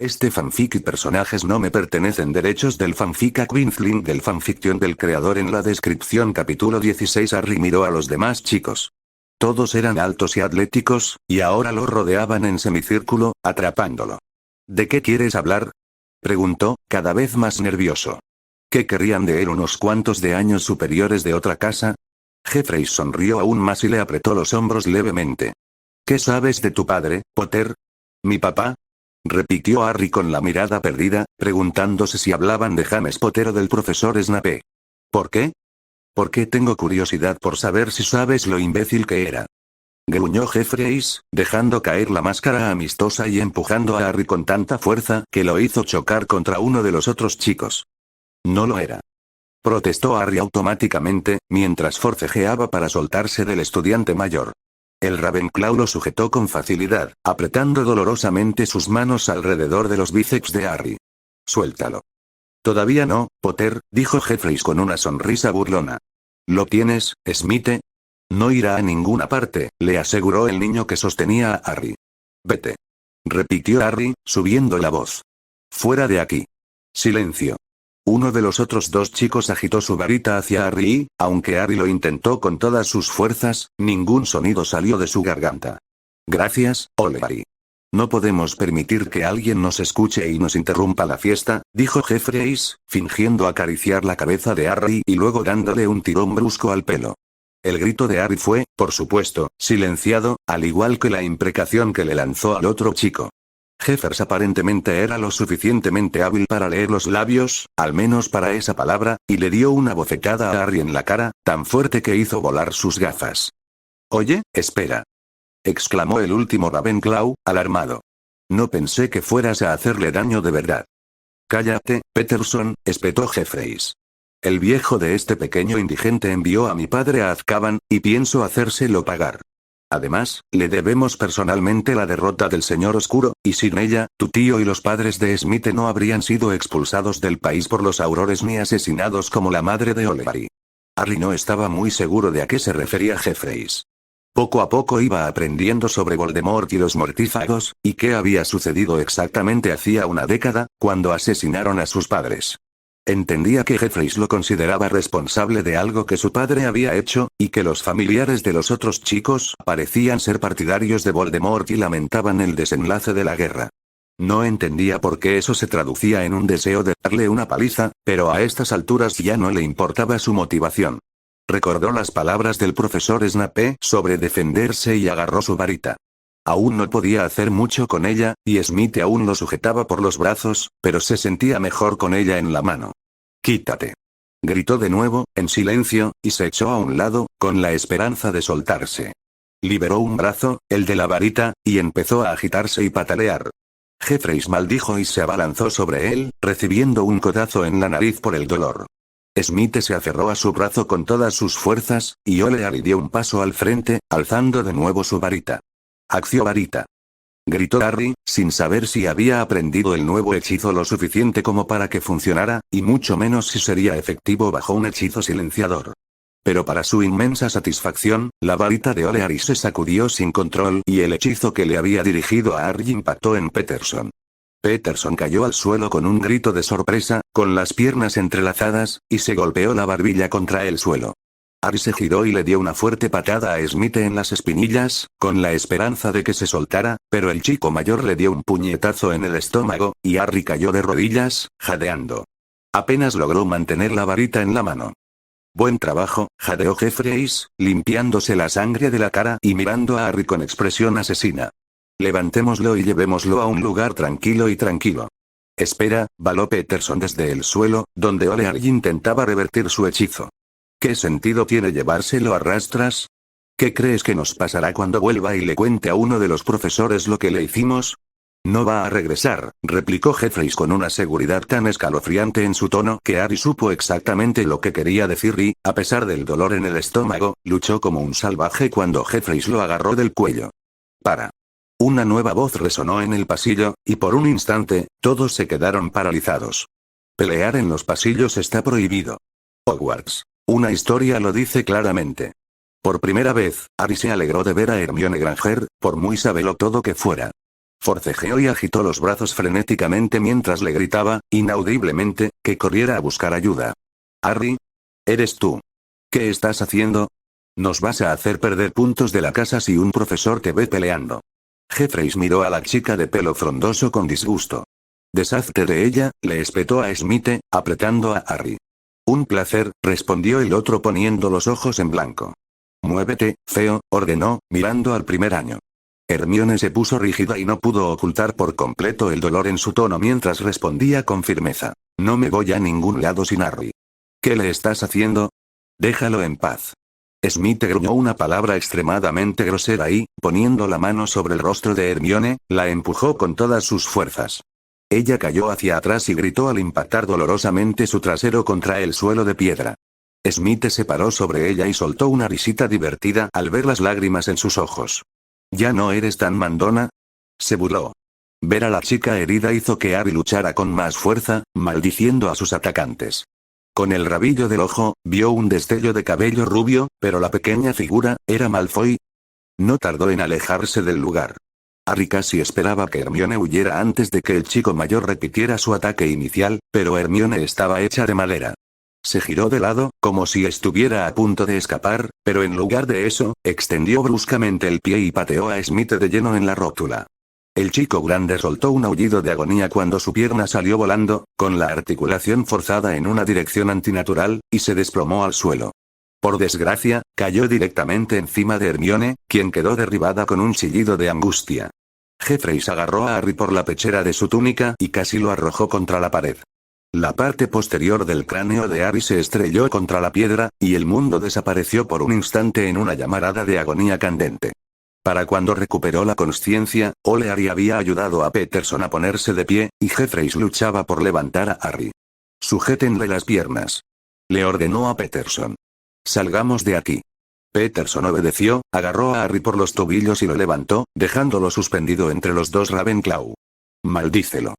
Este fanfic y personajes no me pertenecen. Derechos del fanfic a Quinzling del fanfiction del creador en la descripción. Capítulo 16. Harry miró a los demás chicos. Todos eran altos y atléticos, y ahora lo rodeaban en semicírculo, atrapándolo. ¿De qué quieres hablar? Preguntó, cada vez más nervioso. ¿Qué querrían de él unos cuantos de años superiores de otra casa? Jeffreys sonrió aún más y le apretó los hombros levemente. ¿Qué sabes de tu padre, Potter? ¿Mi papá? Repitió Harry con la mirada perdida, preguntándose si hablaban de James Potter o del profesor Snape. ¿Por qué? Porque tengo curiosidad por saber si sabes lo imbécil que era. Gruñó Jeffreys, dejando caer la máscara amistosa y empujando a Harry con tanta fuerza que lo hizo chocar contra uno de los otros chicos. No lo era. Protestó Harry automáticamente, mientras forcejeaba para soltarse del estudiante mayor. El Ravenclaw lo sujetó con facilidad, apretando dolorosamente sus manos alrededor de los bíceps de Harry. Suéltalo. Todavía no, Potter, dijo Jeffreys con una sonrisa burlona. ¿Lo tienes, Smite? No irá a ninguna parte, le aseguró el niño que sostenía a Harry. Vete. Repitió Harry, subiendo la voz. Fuera de aquí. Silencio. Uno de los otros dos chicos agitó su varita hacia Harry y, aunque Harry lo intentó con todas sus fuerzas, ningún sonido salió de su garganta. Gracias, Oliver. No podemos permitir que alguien nos escuche y nos interrumpa la fiesta, dijo Jeffreys, fingiendo acariciar la cabeza de Harry y luego dándole un tirón brusco al pelo. El grito de Harry fue, por supuesto, silenciado, al igual que la imprecación que le lanzó al otro chico. Jeffers aparentemente era lo suficientemente hábil para leer los labios, al menos para esa palabra, y le dio una bofetada a Harry en la cara, tan fuerte que hizo volar sus gafas. Oye, espera. Exclamó el último Ravenclaw, alarmado. No pensé que fueras a hacerle daño de verdad. Cállate, Peterson, espetó Jeffreys. El viejo de este pequeño indigente envió a mi padre a Azkaban, y pienso hacérselo pagar. Además, le debemos personalmente la derrota del Señor Oscuro, y sin ella, tu tío y los padres de Smite no habrían sido expulsados del país por los aurores ni asesinados como la madre de Oliver. Harry no estaba muy seguro de a qué se refería Jeffreys. Poco a poco iba aprendiendo sobre Voldemort y los mortífagos, y qué había sucedido exactamente hacía una década, cuando asesinaron a sus padres. Entendía que Jeffreys lo consideraba responsable de algo que su padre había hecho, y que los familiares de los otros chicos parecían ser partidarios de Voldemort y lamentaban el desenlace de la guerra. No entendía por qué eso se traducía en un deseo de darle una paliza, pero a estas alturas ya no le importaba su motivación. Recordó las palabras del profesor Snape sobre defenderse y agarró su varita. Aún no podía hacer mucho con ella, y Smite aún lo sujetaba por los brazos, pero se sentía mejor con ella en la mano. «Quítate», gritó de nuevo, en silencio, y se echó a un lado, con la esperanza de soltarse. Liberó un brazo, el de la varita, y empezó a agitarse y patalear. Jeffreys maldijo y se abalanzó sobre él, recibiendo un codazo en la nariz por el dolor. Smite se aferró a su brazo con todas sus fuerzas, y Oliver dio un paso al frente, alzando de nuevo su varita. «Acción varita», gritó Harry, sin saber si había aprendido el nuevo hechizo lo suficiente como para que funcionara, y mucho menos si sería efectivo bajo un hechizo silenciador. Pero para su inmensa satisfacción, la varita de Oliver se sacudió sin control y el hechizo que le había dirigido a Harry impactó en Peterson. Peterson cayó al suelo con un grito de sorpresa, con las piernas entrelazadas, y se golpeó la barbilla contra el suelo. Harry se giró y le dio una fuerte patada a Smite en las espinillas, con la esperanza de que se soltara, pero el chico mayor le dio un puñetazo en el estómago, y Harry cayó de rodillas, jadeando. Apenas logró mantener la varita en la mano. «Buen trabajo», jadeó Jeffreys, limpiándose la sangre de la cara y mirando a Harry con expresión asesina. «Levantémoslo y llevémoslo a un lugar tranquilo y tranquilo». «Espera», baló Peterson desde el suelo, donde Oliver intentaba revertir su hechizo. ¿Qué sentido tiene llevárselo a rastras? ¿Qué crees que nos pasará cuando vuelva y le cuente a uno de los profesores lo que le hicimos? No va a regresar, replicó Jeffreys con una seguridad tan escalofriante en su tono que Harry supo exactamente lo que quería decir y, a pesar del dolor en el estómago, luchó como un salvaje cuando Jeffreys lo agarró del cuello. «Para». Una nueva voz resonó en el pasillo, y por un instante, todos se quedaron paralizados. Pelear en los pasillos está prohibido. Hogwarts. Una historia lo dice claramente. Por primera vez, Harry se alegró de ver a Hermione Granger, por muy sabelotodo que fuera. Forcejeó y agitó los brazos frenéticamente mientras le gritaba, inaudiblemente, que corriera a buscar ayuda. Harry. ¿Eres tú? ¿Qué estás haciendo? Nos vas a hacer perder puntos de la casa si un profesor te ve peleando. Jeffreys miró a la chica de pelo frondoso con disgusto. Deshazte de ella, le espetó a Smith, apretando a Harry. Un placer, respondió el otro poniendo los ojos en blanco. Muévete, feo, ordenó, mirando al primer año. Hermione se puso rígida y no pudo ocultar por completo el dolor en su tono mientras respondía con firmeza. No me voy a ningún lado sin Harry. ¿Qué le estás haciendo? Déjalo en paz. Smith gruñó una palabra extremadamente grosera y, poniendo la mano sobre el rostro de Hermione, la empujó con todas sus fuerzas. Ella cayó hacia atrás y gritó al impactar dolorosamente su trasero contra el suelo de piedra. Smith se paró sobre ella y soltó una risita divertida al ver las lágrimas en sus ojos. ¿Ya no eres tan mandona? Se burló. Ver a la chica herida hizo que Harry luchara con más fuerza, maldiciendo a sus atacantes. Con el rabillo del ojo, vio un destello de cabello rubio, pero la pequeña figura, ¿era Malfoy? No tardó en alejarse del lugar. Harry casi esperaba que Hermione huyera antes de que el chico mayor repitiera su ataque inicial, pero Hermione estaba hecha de madera. Se giró de lado, como si estuviera a punto de escapar, pero en lugar de eso, extendió bruscamente el pie y pateó a Smith de lleno en la rótula. El chico grande soltó un aullido de agonía cuando su pierna salió volando, con la articulación forzada en una dirección antinatural, y se desplomó al suelo. Por desgracia, cayó directamente encima de Hermione, quien quedó derribada con un chillido de angustia. Jeffreys agarró a Harry por la pechera de su túnica y casi lo arrojó contra la pared. La parte posterior del cráneo de Harry se estrelló contra la piedra, y el mundo desapareció por un instante en una llamarada de agonía candente. Para cuando recuperó la consciencia, O'Leary había ayudado a Peterson a ponerse de pie, y Jeffreys luchaba por levantar a Harry. Sujétenle las piernas. Le ordenó a Peterson. Salgamos de aquí. Peterson obedeció, agarró a Harry por los tobillos y lo levantó, dejándolo suspendido entre los dos Ravenclaw. Maldícelo.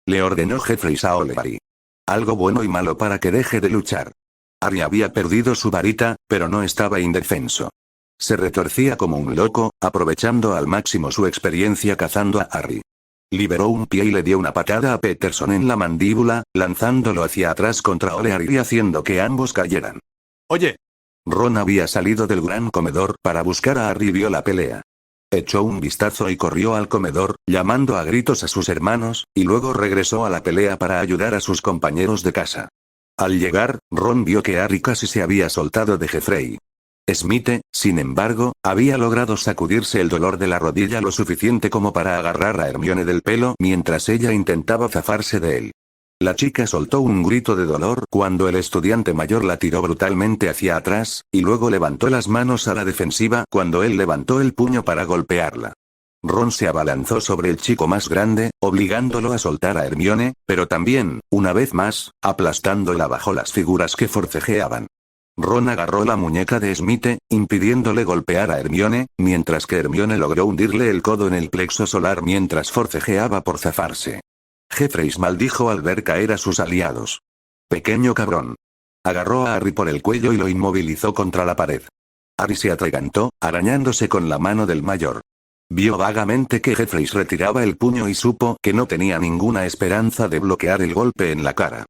Le ordenó Jeffreys a O'Leary. Algo bueno y malo para que deje de luchar. Harry había perdido su varita, pero no estaba indefenso. Se retorcía como un loco, aprovechando al máximo su experiencia cazando a Harry. Liberó un pie y le dio una patada a Peterson en la mandíbula, lanzándolo hacia atrás contra O'Leary y haciendo que ambos cayeran. Oye. Ron había salido del gran comedor para buscar a Harry y vio la pelea. Echó un vistazo y corrió al comedor, llamando a gritos a sus hermanos, y luego regresó a la pelea para ayudar a sus compañeros de casa. Al llegar, Ron vio que Harry casi se había soltado de Jeffrey. Smith, sin embargo, había logrado sacudirse el dolor de la rodilla lo suficiente como para agarrar a Hermione del pelo mientras ella intentaba zafarse de él. La chica soltó un grito de dolor cuando el estudiante mayor la tiró brutalmente hacia atrás, y luego levantó las manos a la defensiva cuando él levantó el puño para golpearla. Ron se abalanzó sobre el chico más grande, obligándolo a soltar a Hermione, pero también, una vez más, aplastándola bajo las figuras que forcejeaban. Ron agarró la muñeca de Smith, impidiéndole golpear a Hermione, mientras que Hermione logró hundirle el codo en el plexo solar mientras forcejeaba por zafarse. Jeffreys maldijo al ver caer a sus aliados. Pequeño cabrón. Agarró a Harry por el cuello y lo inmovilizó contra la pared. Harry se atragantó, arañándose con la mano del mayor. Vio vagamente que Jeffreys retiraba el puño y supo que no tenía ninguna esperanza de bloquear el golpe en la cara.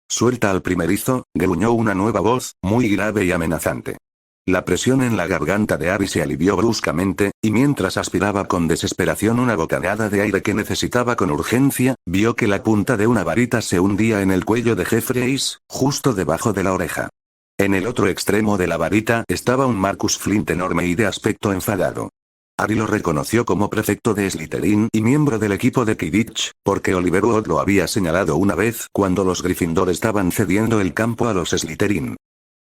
Suelta al primerizo, gruñó una nueva voz, muy grave y amenazante. La presión en la garganta de Harry se alivió bruscamente, y mientras aspiraba con desesperación una bocanada de aire que necesitaba con urgencia, vio que la punta de una varita se hundía en el cuello de Jeffreys, justo debajo de la oreja. En el otro extremo de la varita estaba un Marcus Flint enorme y de aspecto enfadado. Harry lo reconoció como prefecto de Slytherin y miembro del equipo de Quidditch, porque Oliver Wood lo había señalado una vez cuando los Gryffindor estaban cediendo el campo a los Slytherin.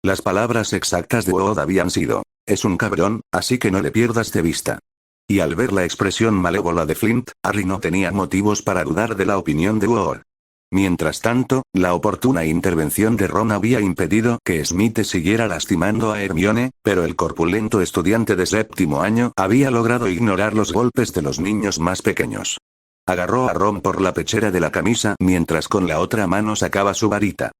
Las palabras exactas de Wood habían sido: es un cabrón, así que no le pierdas de vista. Y al ver la expresión malévola de Flint, Harry no tenía motivos para dudar de la opinión de Wood. Mientras tanto, la oportuna intervención de Ron había impedido que Smith siguiera lastimando a Hermione, pero el corpulento estudiante de séptimo año había logrado ignorar los golpes de los niños más pequeños. Agarró a Ron por la pechera de la camisa mientras con la otra mano sacaba su varita.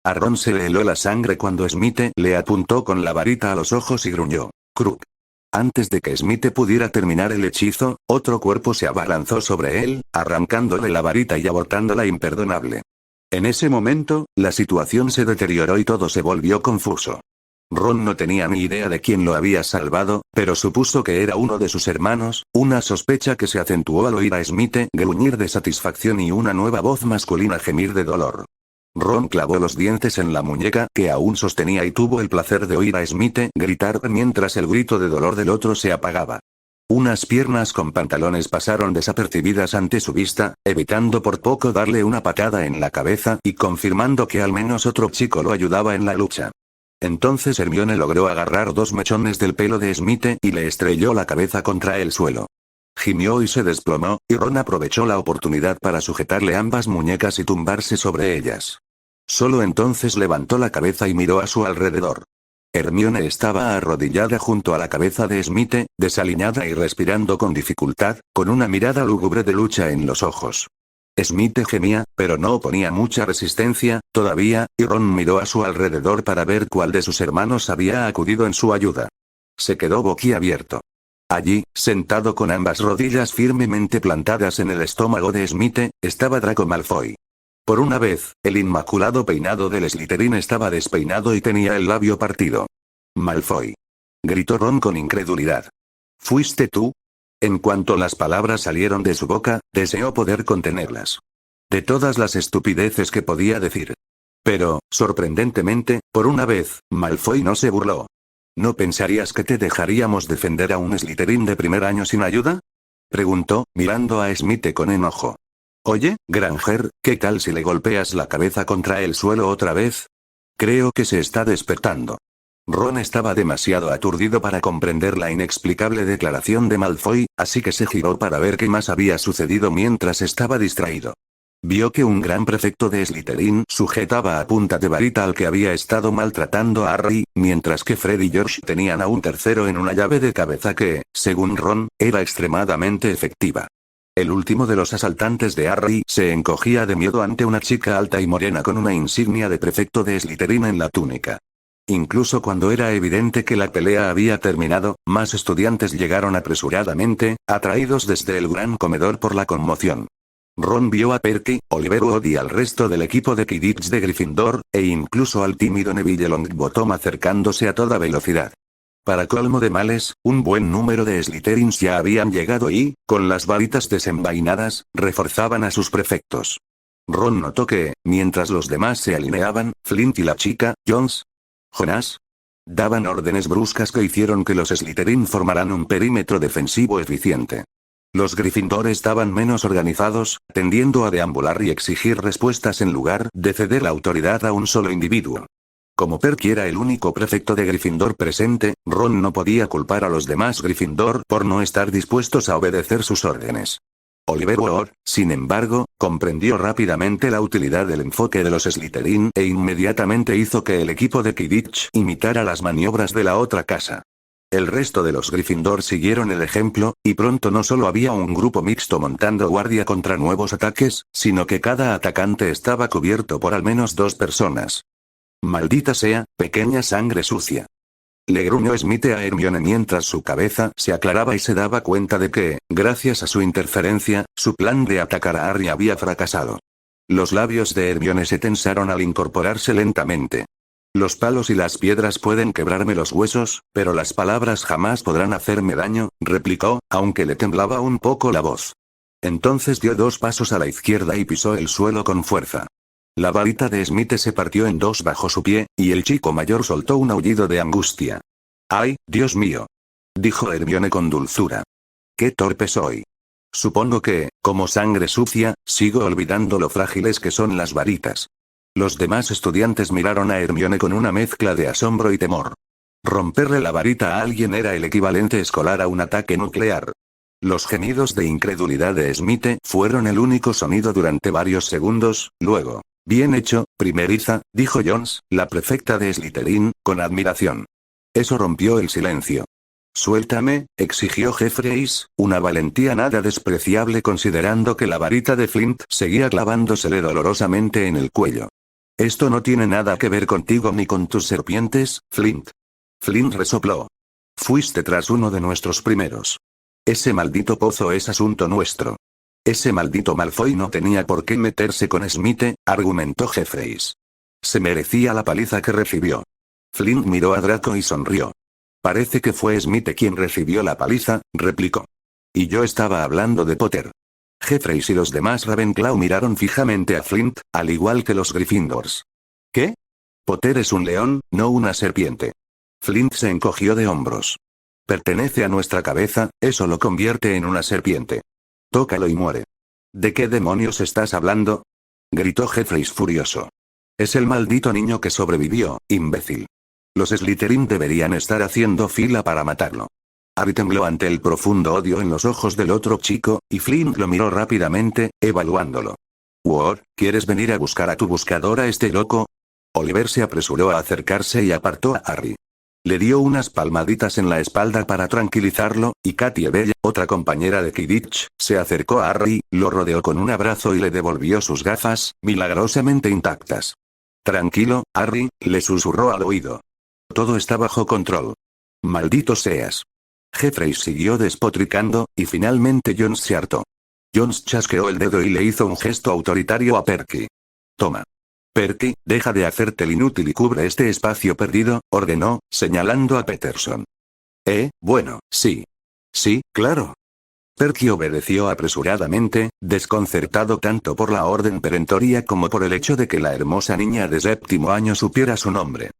A Ron se le heló la sangre cuando Smith le apuntó con la varita a los ojos y gruñó: «Crook». Antes de que Smite pudiera terminar el hechizo, otro cuerpo se abalanzó sobre él, arrancándole la varita y abortándola imperdonable. En ese momento, la situación se deterioró y todo se volvió confuso. Ron no tenía ni idea de quién lo había salvado, pero supuso que era uno de sus hermanos, una sospecha que se acentuó al oír a Smite gruñir de satisfacción y una nueva voz masculina gemir de dolor. Ron clavó los dientes en la muñeca que aún sostenía y tuvo el placer de oír a Smite gritar mientras el grito de dolor del otro se apagaba. Unas piernas con pantalones pasaron desapercibidas ante su vista, evitando por poco darle una patada en la cabeza y confirmando que al menos otro chico lo ayudaba en la lucha. Entonces Hermione logró agarrar dos mechones del pelo de Smite y le estrelló la cabeza contra el suelo. Gimió y se desplomó, y Ron aprovechó la oportunidad para sujetarle ambas muñecas y tumbarse sobre ellas. Solo entonces levantó la cabeza y miró a su alrededor. Hermione estaba arrodillada junto a la cabeza de Smite, desaliñada y respirando con dificultad, con una mirada lúgubre de lucha en los ojos. Smite gemía, pero no oponía mucha resistencia, todavía, y Ron miró a su alrededor para ver cuál de sus hermanos había acudido en su ayuda. Se quedó boquiabierto. Allí, sentado con ambas rodillas firmemente plantadas en el estómago de Smite, estaba Draco Malfoy. Por una vez, el inmaculado peinado del Slytherin estaba despeinado y tenía el labio partido. «Malfoy», gritó Ron con incredulidad. «¿Fuiste tú?» En cuanto las palabras salieron de su boca, deseó poder contenerlas. De todas las estupideces que podía decir. Pero, sorprendentemente, por una vez, Malfoy no se burló. «¿No pensarías que te dejaríamos defender a un Slytherin de primer año sin ayuda?», preguntó, mirando a Smite con enojo. «Oye, Granger, ¿qué tal si le golpeas la cabeza contra el suelo otra vez? Creo que se está despertando». Ron estaba demasiado aturdido para comprender la inexplicable declaración de Malfoy, así que se giró para ver qué más había sucedido mientras estaba distraído. Vio que un gran prefecto de Slytherin sujetaba a punta de varita al que había estado maltratando a Harry, mientras que Fred y George tenían a un tercero en una llave de cabeza que, según Ron, era extremadamente efectiva. El último de los asaltantes de Harry se encogía de miedo ante una chica alta y morena con una insignia de prefecto de Slytherin en la túnica. Incluso cuando era evidente que la pelea había terminado, más estudiantes llegaron apresuradamente, atraídos desde el gran comedor por la conmoción. Ron vio a Perky, Oliver Wood y al resto del equipo de Quidditch de Gryffindor, e incluso al tímido Neville Longbottom acercándose a toda velocidad. Para colmo de males, un buen número de Slytherins ya habían llegado y, con las varitas desenvainadas, reforzaban a sus prefectos. Ron notó que, mientras los demás se alineaban, Flint y la chica, Jonas, daban órdenes bruscas que hicieron que los Slytherin formaran un perímetro defensivo eficiente. Los Gryffindor estaban menos organizados, tendiendo a deambular y exigir respuestas en lugar de ceder la autoridad a un solo individuo. Como Perky era el único prefecto de Gryffindor presente, Ron no podía culpar a los demás Gryffindor por no estar dispuestos a obedecer sus órdenes. Oliver Wood, sin embargo, comprendió rápidamente la utilidad del enfoque de los Slytherin e inmediatamente hizo que el equipo de Quidditch imitara las maniobras de la otra casa. El resto de los Gryffindor siguieron el ejemplo, y pronto no solo había un grupo mixto montando guardia contra nuevos ataques, sino que cada atacante estaba cubierto por al menos 2 personas. «Maldita sea, pequeña sangre sucia», le gruñó Smite a Hermione mientras su cabeza se aclaraba y se daba cuenta de que, gracias a su interferencia, su plan de atacar a Harry había fracasado. Los labios de Hermione se tensaron al incorporarse lentamente. «Los palos y las piedras pueden quebrarme los huesos, pero las palabras jamás podrán hacerme daño», replicó, aunque le temblaba un poco la voz. Entonces dio 2 pasos a la izquierda y pisó el suelo con fuerza. La varita de Smite se partió en 2 bajo su pie, y el chico mayor soltó un aullido de angustia. «¡Ay, Dios mío!», dijo Hermione con dulzura. «¡Qué torpe soy! Supongo que, como sangre sucia, sigo olvidando lo frágiles que son las varitas». Los demás estudiantes miraron a Hermione con una mezcla de asombro y temor. Romperle la varita a alguien era el equivalente escolar a un ataque nuclear. Los gemidos de incredulidad de Smite fueron el único sonido durante varios segundos, luego. «Bien hecho, primeriza», dijo Jones, la prefecta de Slytherin, con admiración. Eso rompió el silencio. «Suéltame», exigió Jeffreys, una valentía nada despreciable considerando que la varita de Flint seguía clavándosele dolorosamente en el cuello. «Esto no tiene nada que ver contigo ni con tus serpientes, Flint». Flint resopló. Fuiste tras uno de nuestros primeros. Ese maldito pozo es asunto nuestro. Ese maldito Malfoy no tenía por qué meterse con Smite, argumentó Jeffreys. Se merecía la paliza que recibió. Flint miró a Draco y sonrió. Parece que fue Smite quien recibió la paliza, replicó. Y yo estaba hablando de Potter. Jeffreys y los demás Ravenclaw miraron fijamente a Flint, al igual que los Gryffindors. ¿Qué? Potter es un león, no una serpiente. Flint se encogió de hombros. Pertenece a nuestra cabeza, eso lo convierte en una serpiente. Tócalo y muere. ¿De qué demonios estás hablando? Gritó Jeffreys furioso. Es el maldito niño que sobrevivió, imbécil. Los Slytherin deberían estar haciendo fila para matarlo. Harry tembló ante el profundo odio en los ojos del otro chico, y Flint lo miró rápidamente, evaluándolo. «Ward, ¿quieres venir a buscar a tu buscador a este loco?» Oliver se apresuró a acercarse y apartó a Harry. Le dio unas palmaditas en la espalda para tranquilizarlo, y Katie Bell, otra compañera de Quidditch, se acercó a Harry, lo rodeó con un abrazo y le devolvió sus gafas, milagrosamente intactas. «Tranquilo, Harry», le susurró al oído. «Todo está bajo control. Maldito seas». Jeffreys siguió despotricando, y finalmente Jones se hartó. Jones chasqueó el dedo y le hizo un gesto autoritario a Perky. «Toma. Perky, deja de hacerte el inútil y cubre este espacio perdido», ordenó, señalando a Peterson. Bueno, sí. Sí, claro. Perky obedeció apresuradamente, desconcertado tanto por la orden perentoria como por el hecho de que la hermosa niña de séptimo año supiera su nombre.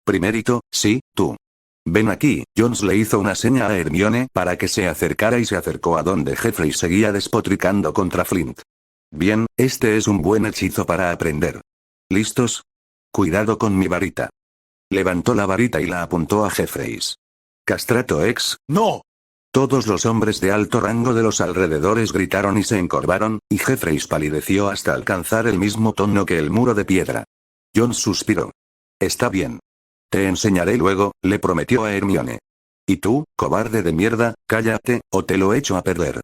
«Primerito, sí, tú. Ven aquí», Jones le hizo una seña a Hermione para que se acercara y se acercó a donde Jeffrey seguía despotricando contra Flint. «Bien, este es un buen hechizo para aprender. ¿Listos? Cuidado con mi varita». Levantó la varita y la apuntó a Jeffreys. «Castrato ex, no». Todos los hombres de alto rango de los alrededores gritaron y se encorvaron, y Jeffreys palideció hasta alcanzar el mismo tono que el muro de piedra. Jones suspiró. «Está bien. Te enseñaré luego», le prometió a Hermione. «Y tú, cobarde de mierda, cállate, o te lo echo a perder.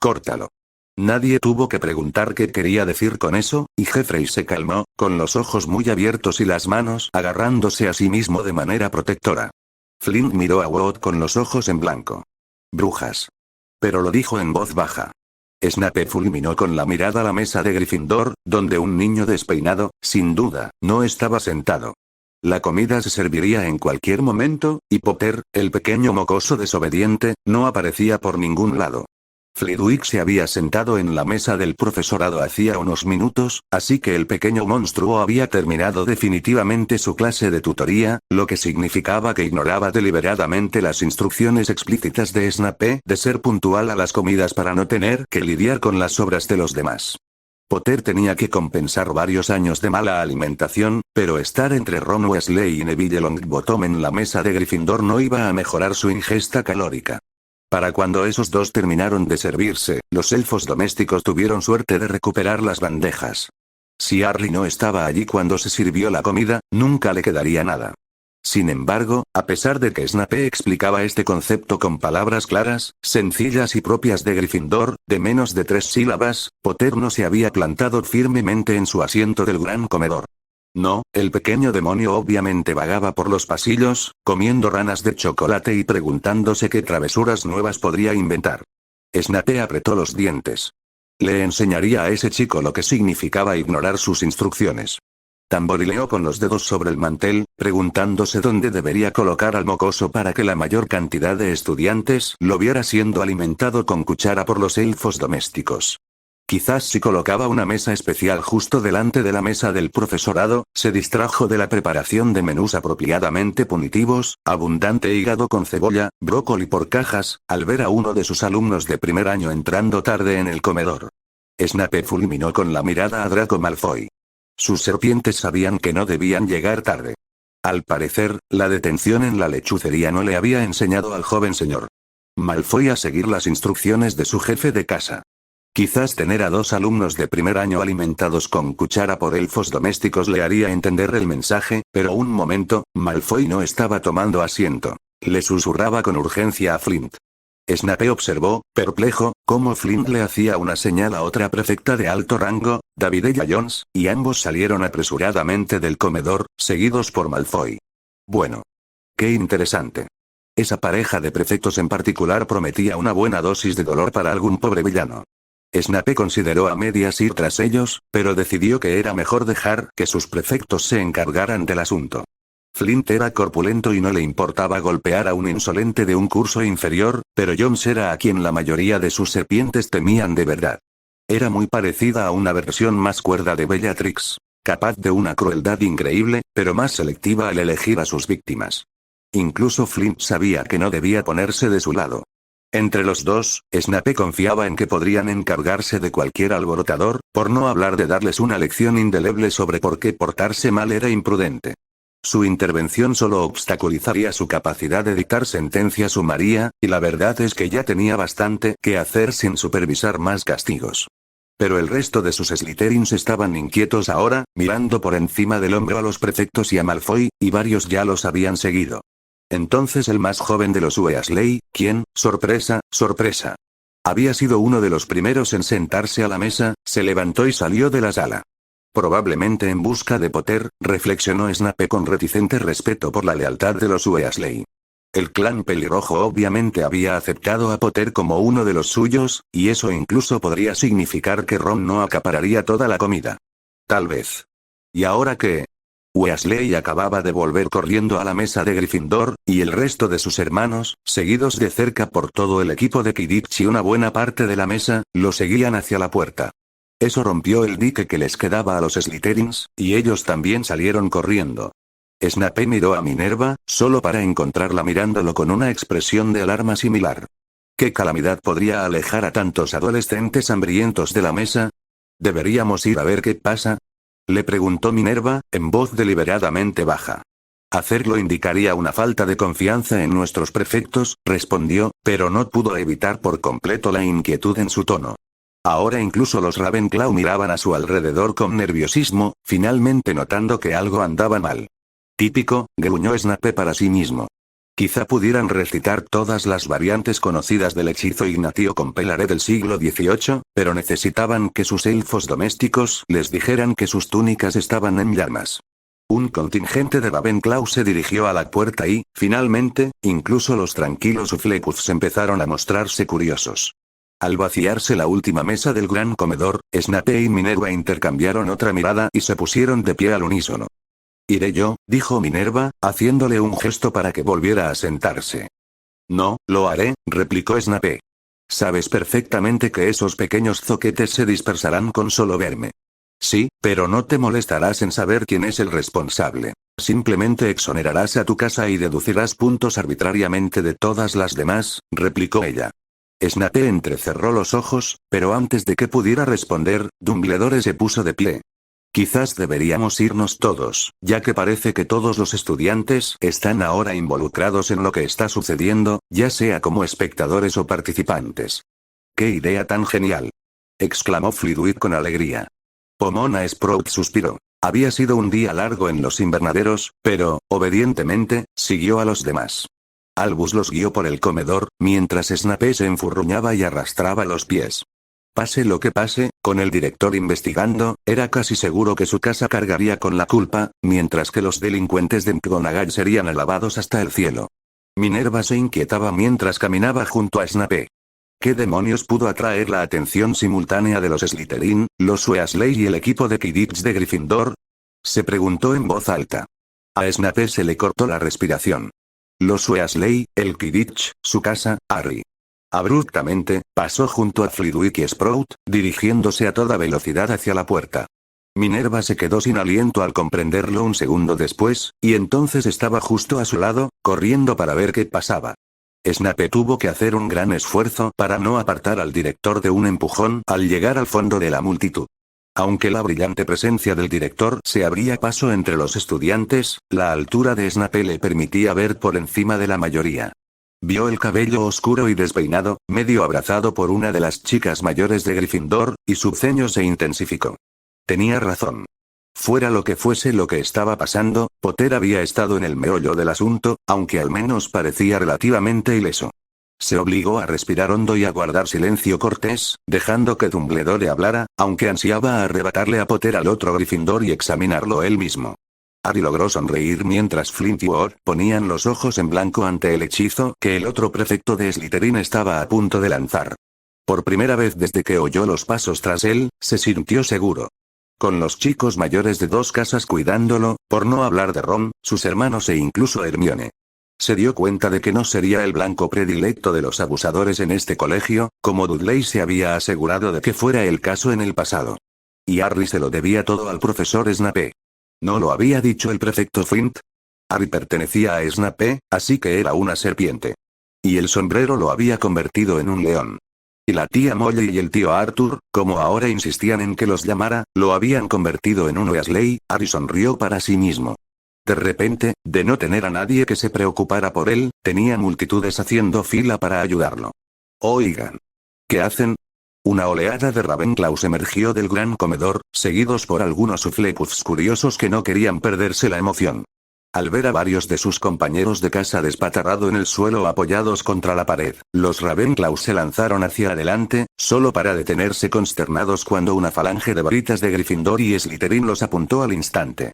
Córtalo». Nadie tuvo que preguntar qué quería decir con eso, y Jeffreys se calmó, con los ojos muy abiertos y las manos agarrándose a sí mismo de manera protectora. Flint miró a Wood con los ojos en blanco. «Brujas». Pero lo dijo en voz baja. Snape fulminó con la mirada la mesa de Gryffindor, donde un niño despeinado, sin duda, no estaba sentado. La comida se serviría en cualquier momento, y Potter, el pequeño mocoso desobediente, no aparecía por ningún lado. Flitwick se había sentado en la mesa del profesorado hacía unos minutos, así que el pequeño monstruo había terminado definitivamente su clase de tutoría, lo que significaba que ignoraba deliberadamente las instrucciones explícitas de Snape de ser puntual a las comidas para no tener que lidiar con las obras de los demás. Potter tenía que compensar varios años de mala alimentación, pero estar entre Ron Weasley y Neville Longbottom en la mesa de Gryffindor no iba a mejorar su ingesta calórica. Para cuando esos dos terminaron de servirse, los elfos domésticos tuvieron suerte de recuperar las bandejas. Si Harry no estaba allí cuando se sirvió la comida, nunca le quedaría nada. Sin embargo, a pesar de que Snape explicaba este concepto con palabras claras, sencillas y propias de Gryffindor, de menos de 3 sílabas, Potter no se había plantado firmemente en su asiento del gran comedor. No, el pequeño demonio obviamente vagaba por los pasillos, comiendo ranas de chocolate y preguntándose qué travesuras nuevas podría inventar. Snape apretó los dientes. Le enseñaría a ese chico lo que significaba ignorar sus instrucciones. Tamborileó con los dedos sobre el mantel, preguntándose dónde debería colocar al mocoso para que la mayor cantidad de estudiantes lo viera siendo alimentado con cuchara por los elfos domésticos. Quizás si colocaba una mesa especial justo delante de la mesa del profesorado, se distrajo de la preparación de menús apropiadamente punitivos, abundante hígado con cebolla, brócoli por cajas, al ver a uno de sus alumnos de primer año entrando tarde en el comedor. Snape fulminó con la mirada a Draco Malfoy. Sus serpientes sabían que no debían llegar tarde. Al parecer, la detención en la lechucería no le había enseñado al joven señor Malfoy a seguir las instrucciones de su jefe de casa. Quizás tener a 2 alumnos de primer año alimentados con cuchara por elfos domésticos le haría entender el mensaje, pero un momento, Malfoy no estaba tomando asiento. Le susurraba con urgencia a Flint. Snape observó, perplejo, cómo Flint le hacía una señal a otra prefecta de alto rango, Davide Jones, y ambos salieron apresuradamente del comedor, seguidos por Malfoy. Bueno. Qué interesante. Esa pareja de prefectos en particular prometía una buena dosis de dolor para algún pobre villano. Snape consideró a medias ir tras ellos, pero decidió que era mejor dejar que sus prefectos se encargaran del asunto. Flint era corpulento y no le importaba golpear a un insolente de un curso inferior, pero Jones era a quien la mayoría de sus serpientes temían de verdad. Era muy parecida a una versión más cuerda de Bellatrix, capaz de una crueldad increíble, pero más selectiva al elegir a sus víctimas. Incluso Flint sabía que no debía ponerse de su lado. Entre los dos, Snape confiaba en que podrían encargarse de cualquier alborotador, por no hablar de darles una lección indeleble sobre por qué portarse mal era imprudente. Su intervención solo obstaculizaría su capacidad de dictar sentencia sumaria, y la verdad es que ya tenía bastante que hacer sin supervisar más castigos. Pero el resto de sus Slytherins estaban inquietos ahora, mirando por encima del hombro a los prefectos y a Malfoy, y varios ya los habían seguido. Entonces el más joven de los Weasley, quien, sorpresa, sorpresa, había sido uno de los primeros en sentarse a la mesa, se levantó y salió de la sala. Probablemente en busca de Potter, reflexionó Snape con reticente respeto por la lealtad de los Weasley. El clan pelirrojo obviamente había aceptado a Potter como uno de los suyos, y eso incluso podría significar que Ron no acapararía toda la comida. Tal vez. ¿Y ahora qué? Weasley acababa de volver corriendo a la mesa de Gryffindor, y el resto de sus hermanos, seguidos de cerca por todo el equipo de Quidditch y una buena parte de la mesa, lo seguían hacia la puerta. Eso rompió el dique que les quedaba a los Slytherins, y ellos también salieron corriendo. Snape miró a Minerva, solo para encontrarla mirándolo con una expresión de alarma similar. ¿Qué calamidad podría alejar a tantos adolescentes hambrientos de la mesa? ¿Deberíamos ir a ver qué pasa?, le preguntó Minerva, en voz deliberadamente baja. Hacerlo indicaría una falta de confianza en nuestros prefectos, respondió, pero no pudo evitar por completo la inquietud en su tono. Ahora incluso los Ravenclaw miraban a su alrededor con nerviosismo, finalmente notando que algo andaba mal. Típico, gruñó Snape para sí mismo. Quizá pudieran recitar todas las variantes conocidas del hechizo ignatio compelare del siglo XVIII, pero necesitaban que sus elfos domésticos les dijeran que sus túnicas estaban en llamas. Un contingente de Ravenclaw se dirigió a la puerta y, finalmente, incluso los tranquilos Hufflepuffs empezaron a mostrarse curiosos. Al vaciarse la última mesa del gran comedor, Snape y Minerva intercambiaron otra mirada y se pusieron de pie al unísono. «Iré yo», dijo Minerva, haciéndole un gesto para que volviera a sentarse. «No, lo haré», replicó Snape. «Sabes perfectamente que esos pequeños zoquetes se dispersarán con solo verme». «Sí, pero no te molestarás en saber quién es el responsable. Simplemente exonerarás a tu casa y deducirás puntos arbitrariamente de todas las demás», replicó ella. Snape entrecerró los ojos, pero antes de que pudiera responder, Dumbledore se puso de pie. «Quizás deberíamos irnos todos, ya que parece que todos los estudiantes están ahora involucrados en lo que está sucediendo, ya sea como espectadores o participantes». «¡Qué idea tan genial!», exclamó Flitwick con alegría. Pomona Sprout suspiró. Había sido un día largo en los invernaderos, pero, obedientemente, siguió a los demás. Albus los guió por el comedor, mientras Snape se enfurruñaba y arrastraba los pies. Pase lo que pase, con el director investigando, era casi seguro que su casa cargaría con la culpa, mientras que los delincuentes de McGonagall serían alabados hasta el cielo. Minerva se inquietaba mientras caminaba junto a Snape. ¿Qué demonios pudo atraer la atención simultánea de los Slytherin, los Weasley y el equipo de Quidditch de Gryffindor?, se preguntó en voz alta. A Snape se le cortó la respiración. Los Weasley, el Quidditch, su casa, Harry. Abruptamente, pasó junto a Flitwick y Sprout, dirigiéndose a toda velocidad hacia la puerta. Minerva se quedó sin aliento al comprenderlo un segundo después, y entonces estaba justo a su lado, corriendo para ver qué pasaba. Snape tuvo que hacer un gran esfuerzo para no apartar al director de un empujón al llegar al fondo de la multitud. Aunque la brillante presencia del director se abría paso entre los estudiantes, la altura de Snape le permitía ver por encima de la mayoría. Vio el cabello oscuro y despeinado, medio abrazado por una de las chicas mayores de Gryffindor, y su ceño se intensificó. Tenía razón. Fuera lo que fuese lo que estaba pasando, Potter había estado en el meollo del asunto, aunque al menos parecía relativamente ileso. Se obligó a respirar hondo y a guardar silencio cortés, dejando que Dumbledore hablara, aunque ansiaba arrebatarle a Potter al otro Gryffindor y examinarlo él mismo. Harry logró sonreír mientras Flint y Ward ponían los ojos en blanco ante el hechizo que el otro prefecto de Slytherin estaba a punto de lanzar. Por primera vez desde que oyó los pasos tras él, se sintió seguro. Con los chicos mayores de 2 casas cuidándolo, por no hablar de Ron, sus hermanos e incluso Hermione. Se dio cuenta de que no sería el blanco predilecto de los abusadores en este colegio, como Dudley se había asegurado de que fuera el caso en el pasado. Y Harry se lo debía todo al profesor Snape. ¿No lo había dicho el prefecto Flint? Harry pertenecía a Snape, así que era una serpiente. Y el sombrero lo había convertido en un león. Y la tía Molly y el tío Arthur, como ahora insistían en que los llamara, lo habían convertido en un Weasley. Harry sonrió para sí mismo. De repente, de no tener a nadie que se preocupara por él, tenía multitudes haciendo fila para ayudarlo. Oigan. ¿Qué hacen? Una oleada de Ravenclaws emergió del gran comedor, seguidos por algunos Hufflepuffs curiosos que no querían perderse la emoción. Al ver a varios de sus compañeros de casa despatarrado en el suelo apoyados contra la pared, los Ravenclaws se lanzaron hacia adelante, solo para detenerse consternados cuando una falange de varitas de Gryffindor y Slytherin los apuntó al instante.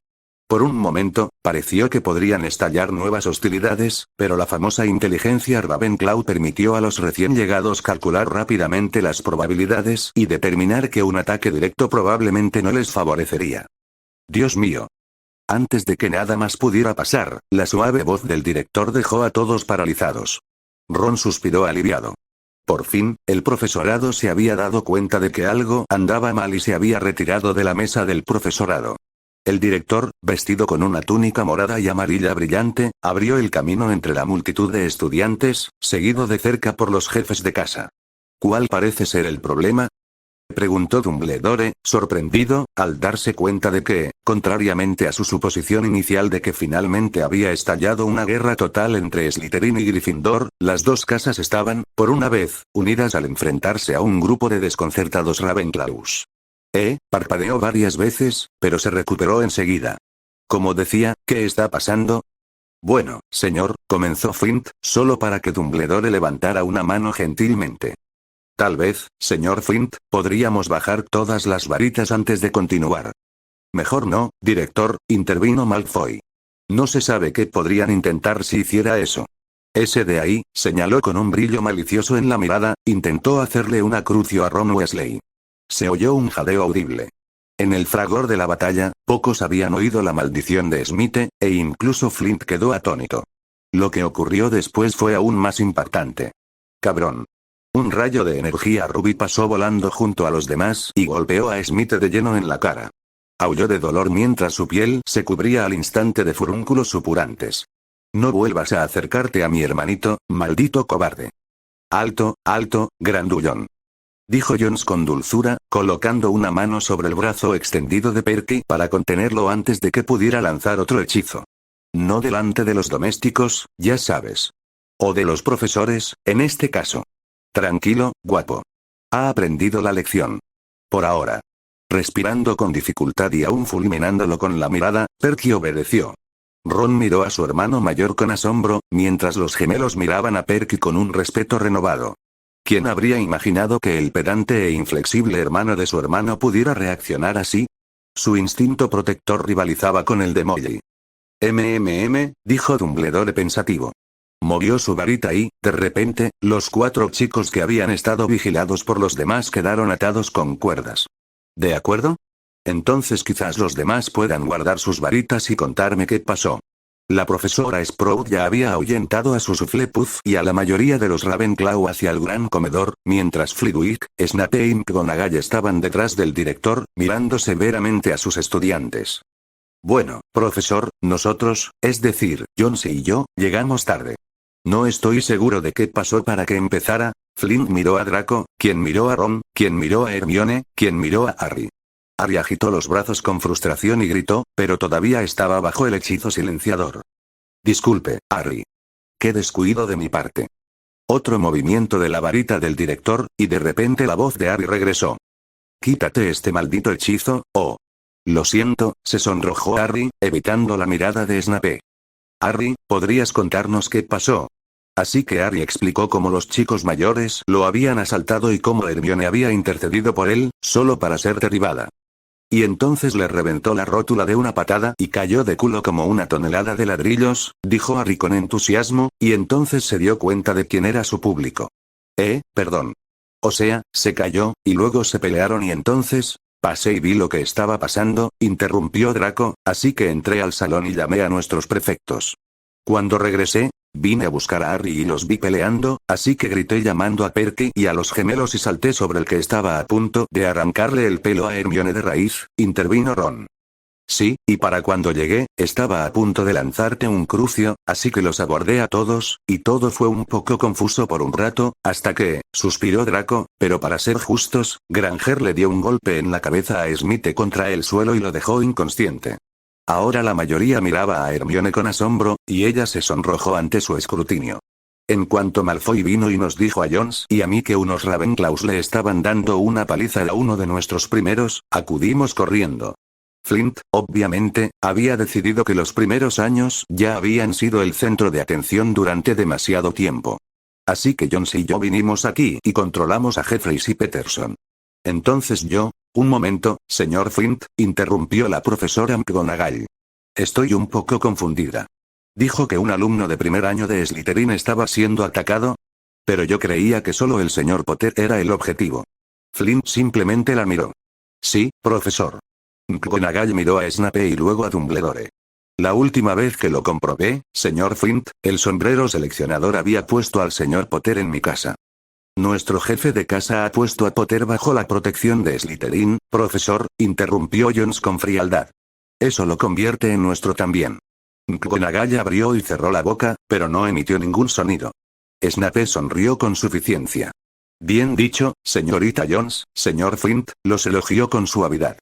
Por un momento, pareció que podrían estallar nuevas hostilidades, pero la famosa inteligencia Ravenclaw permitió a los recién llegados calcular rápidamente las probabilidades y determinar que un ataque directo probablemente no les favorecería. Dios mío. Antes de que nada más pudiera pasar, la suave voz del director dejó a todos paralizados. Ron suspiró aliviado. Por fin, el profesorado se había dado cuenta de que algo andaba mal y se había retirado de la mesa del profesorado. El director, vestido con una túnica morada y amarilla brillante, abrió el camino entre la multitud de estudiantes, seguido de cerca por los jefes de casa. ¿Cuál parece ser el problema?, preguntó Dumbledore, sorprendido, al darse cuenta de que, contrariamente a su suposición inicial de que finalmente había estallado una guerra total entre Slytherin y Gryffindor, las 2 casas estaban, por una vez, unidas al enfrentarse a un grupo de desconcertados Ravenclaws. Parpadeó varias veces, pero se recuperó enseguida. Como decía, ¿qué está pasando? Bueno, señor, comenzó Flint, solo para que Dumbledore levantara una mano gentilmente. Tal vez, señor Flint, podríamos bajar todas las varitas antes de continuar. Mejor no, director, intervino Malfoy. No se sabe qué podrían intentar si hiciera eso. Ese de ahí, señaló con un brillo malicioso en la mirada, intentó hacerle una crucio a Ron Weasley. Se oyó un jadeo audible. En el fragor de la batalla, pocos habían oído la maldición de Smite, e incluso Flint quedó atónito. Lo que ocurrió después fue aún más impactante. ¡Cabrón! Un rayo de energía rubí pasó volando junto a los demás y golpeó a Smite de lleno en la cara. Aulló de dolor mientras su piel se cubría al instante de furúnculos supurantes. No vuelvas a acercarte a mi hermanito, maldito cobarde. Alto, alto, grandullón. Dijo Jones con dulzura, colocando una mano sobre el brazo extendido de Perky para contenerlo antes de que pudiera lanzar otro hechizo. No delante de los domésticos, ya sabes. O de los profesores, en este caso. Tranquilo, guapo. Ha aprendido la lección. Por ahora. Respirando con dificultad y aún fulminándolo con la mirada, Perky obedeció. Ron miró a su hermano mayor con asombro, mientras los gemelos miraban a Perky con un respeto renovado. ¿Quién habría imaginado que el pedante e inflexible hermano de su hermano pudiera reaccionar así? Su instinto protector rivalizaba con el de Molly. Dijo Dumbledore pensativo. Movió su varita y, de repente, los 4 chicos que habían estado vigilados por los demás quedaron atados con cuerdas. ¿De acuerdo? Entonces quizás los demás puedan guardar sus varitas y contarme qué pasó. La profesora Sprout ya había ahuyentado a sus Hufflepuff y a la mayoría de los Ravenclaw hacia el gran comedor, mientras Flitwick, Snape y McGonagall estaban detrás del director, mirando severamente a sus estudiantes. Bueno, profesor, nosotros, es decir, Jones y yo, llegamos tarde. No estoy seguro de qué pasó para que empezara. Flint miró a Draco, quien miró a Ron, quien miró a Hermione, quien miró a Harry. Harry agitó los brazos con frustración y gritó, pero todavía estaba bajo el hechizo silenciador. Disculpe, Harry. Qué descuido de mi parte. Otro movimiento de la varita del director, y de repente la voz de Harry regresó. Quítate este maldito hechizo, oh. Lo siento, se sonrojó Harry, evitando la mirada de Snape. Harry, ¿podrías contarnos qué pasó? Así que Harry explicó cómo los chicos mayores lo habían asaltado y cómo Hermione había intercedido por él, solo para ser derribada. y entonces le reventó la rótula de una patada y cayó de culo como una tonelada de ladrillos, dijo Harry con entusiasmo, y entonces se dio cuenta de quién era su público. Perdón. O sea, se cayó, y luego se pelearon y entonces, pasé y vi lo que estaba pasando, interrumpió Draco, así que entré al salón y llamé a nuestros prefectos. Cuando regresé, vine a buscar a Harry y los vi peleando, así que grité llamando a Perky y a los gemelos y salté sobre el que estaba a punto de arrancarle el pelo a Hermione de raíz, intervino Ron. Sí, y para cuando llegué, estaba a punto de lanzarte un crucio, así que los abordé a todos, y todo fue un poco confuso por un rato, hasta que, suspiró Draco, pero para ser justos, Granger le dio un golpe en la cabeza a Smith contra el suelo y lo dejó inconsciente. Ahora la mayoría miraba a Hermione con asombro, y ella se sonrojó ante su escrutinio. En cuanto Malfoy vino y nos dijo a Jones y a mí que unos Ravenclaws le estaban dando una paliza a uno de nuestros primeros, acudimos corriendo. Flint, obviamente, había decidido que los primeros años ya habían sido el centro de atención durante demasiado tiempo. Así que Jones y yo vinimos aquí y controlamos a Jeffreys y Peterson. Entonces un momento, señor Flint, interrumpió la profesora McGonagall. Estoy un poco confundida. Dijo que un alumno de primer año de Slytherin estaba siendo atacado. Pero yo creía que solo el señor Potter era el objetivo. Flint simplemente la miró. Sí, profesor. McGonagall miró a Snape y luego a Dumbledore. La última vez que lo comprobé, señor Flint, el sombrero seleccionador había puesto al señor Potter en mi casa. Nuestro jefe de casa ha puesto a Potter bajo la protección de Slytherin, profesor, interrumpió Jones con frialdad. Eso lo convierte en nuestro también. McGonagall abrió y cerró la boca, pero no emitió ningún sonido. Snape sonrió con suficiencia. Bien dicho, señorita Jones, señor Flint, los elogió con suavidad.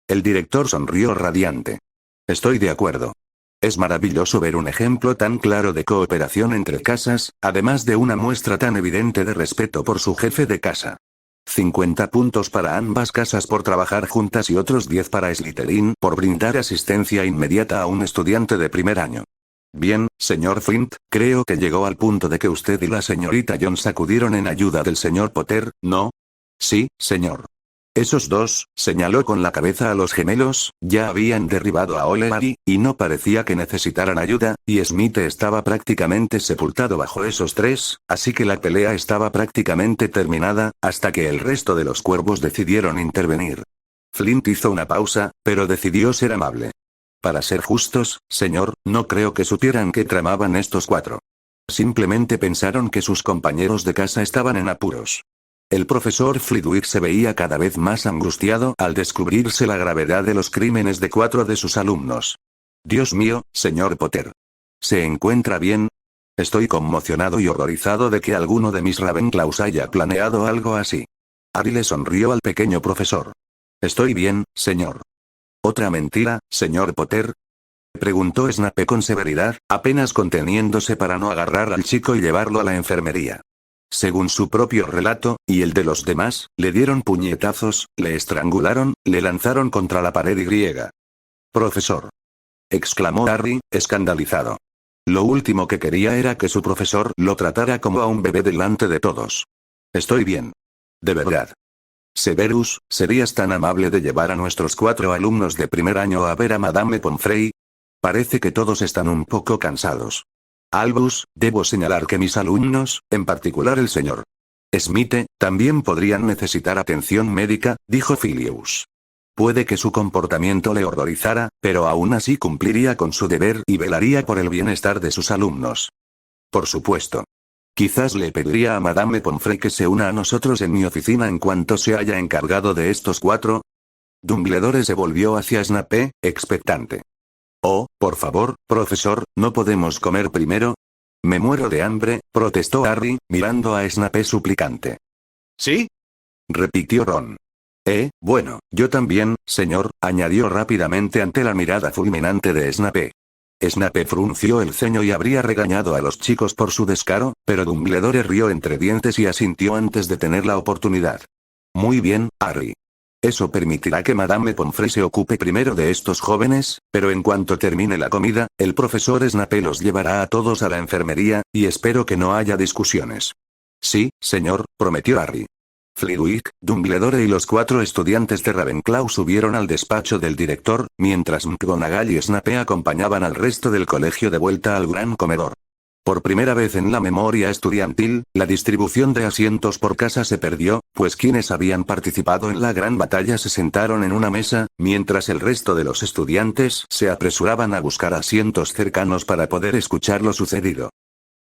El director sonrió radiante. Estoy de acuerdo. Es maravilloso ver un ejemplo tan claro de cooperación entre casas, además de una muestra tan evidente de respeto por su jefe de casa. 50 puntos para ambas casas por trabajar juntas y otros 10 para Slytherin por brindar asistencia inmediata a un estudiante de primer año. Bien, señor Flint, creo que llegó al punto de que usted y la señorita Jones acudieron en ayuda del señor Potter, ¿no? Sí, señor. Esos dos, señaló con la cabeza a los gemelos, ya habían derribado a O'Leary, y no parecía que necesitaran ayuda, y Smith estaba prácticamente sepultado bajo esos tres, así que la pelea estaba prácticamente terminada, hasta que el resto de los cuervos decidieron intervenir. Flint hizo una pausa, pero decidió ser amable. Para ser justos, señor, no creo que supieran qué tramaban estos cuatro. Simplemente pensaron que sus compañeros de casa estaban en apuros. El profesor Flitwick se veía cada vez más angustiado al descubrirse la gravedad de los crímenes de 4 de sus alumnos. Dios mío, señor Potter. ¿Se encuentra bien? Estoy conmocionado y horrorizado de que alguno de mis Ravenclaws haya planeado algo así. Harry le sonrió al pequeño profesor. Estoy bien, señor. ¿Otra mentira, señor Potter? Preguntó Snape con severidad, apenas conteniéndose para no agarrar al chico y llevarlo a la enfermería. Según su propio relato, y el de los demás, le dieron puñetazos, le estrangularon, le lanzaron contra la pared y... Profesor. Exclamó Harry, escandalizado. Lo último que quería era que su profesor lo tratara como a un bebé delante de todos. Estoy bien. De verdad. Severus, ¿serías tan amable de llevar a nuestros 4 alumnos de primer año a ver a Madame Pomfrey? Parece que todos están un poco cansados. Albus, debo señalar que mis alumnos, en particular el señor Smith, también podrían necesitar atención médica, dijo Filius. Puede que su comportamiento le horrorizara, pero aún así cumpliría con su deber y velaría por el bienestar de sus alumnos. Por supuesto. Quizás le pediría a Madame Pomfrey que se una a nosotros en mi oficina en cuanto se haya encargado de estos 4. Dumbledore se volvió hacia Snape, expectante. Oh, por favor, profesor, ¿no podemos comer primero? Me muero de hambre, protestó Harry, mirando a Snape suplicante. ¿Sí? Repitió Ron. Bueno, yo también, señor, añadió rápidamente ante la mirada fulminante de Snape. Snape frunció el ceño y habría regañado a los chicos por su descaro, pero Dumbledore rió entre dientes y asintió antes de tener la oportunidad. Muy bien, Harry. Eso permitirá que Madame Pomfrey se ocupe primero de estos jóvenes, pero en cuanto termine la comida, el profesor Snape los llevará a todos a la enfermería, y espero que no haya discusiones. Sí, señor, prometió Harry. Flitwick, Dumbledore y los 4 estudiantes de Ravenclaw subieron al despacho del director, mientras McGonagall y Snape acompañaban al resto del colegio de vuelta al gran comedor. Por primera vez en la memoria estudiantil, la distribución de asientos por casa se perdió, pues quienes habían participado en la gran batalla se sentaron en una mesa, mientras el resto de los estudiantes se apresuraban a buscar asientos cercanos para poder escuchar lo sucedido.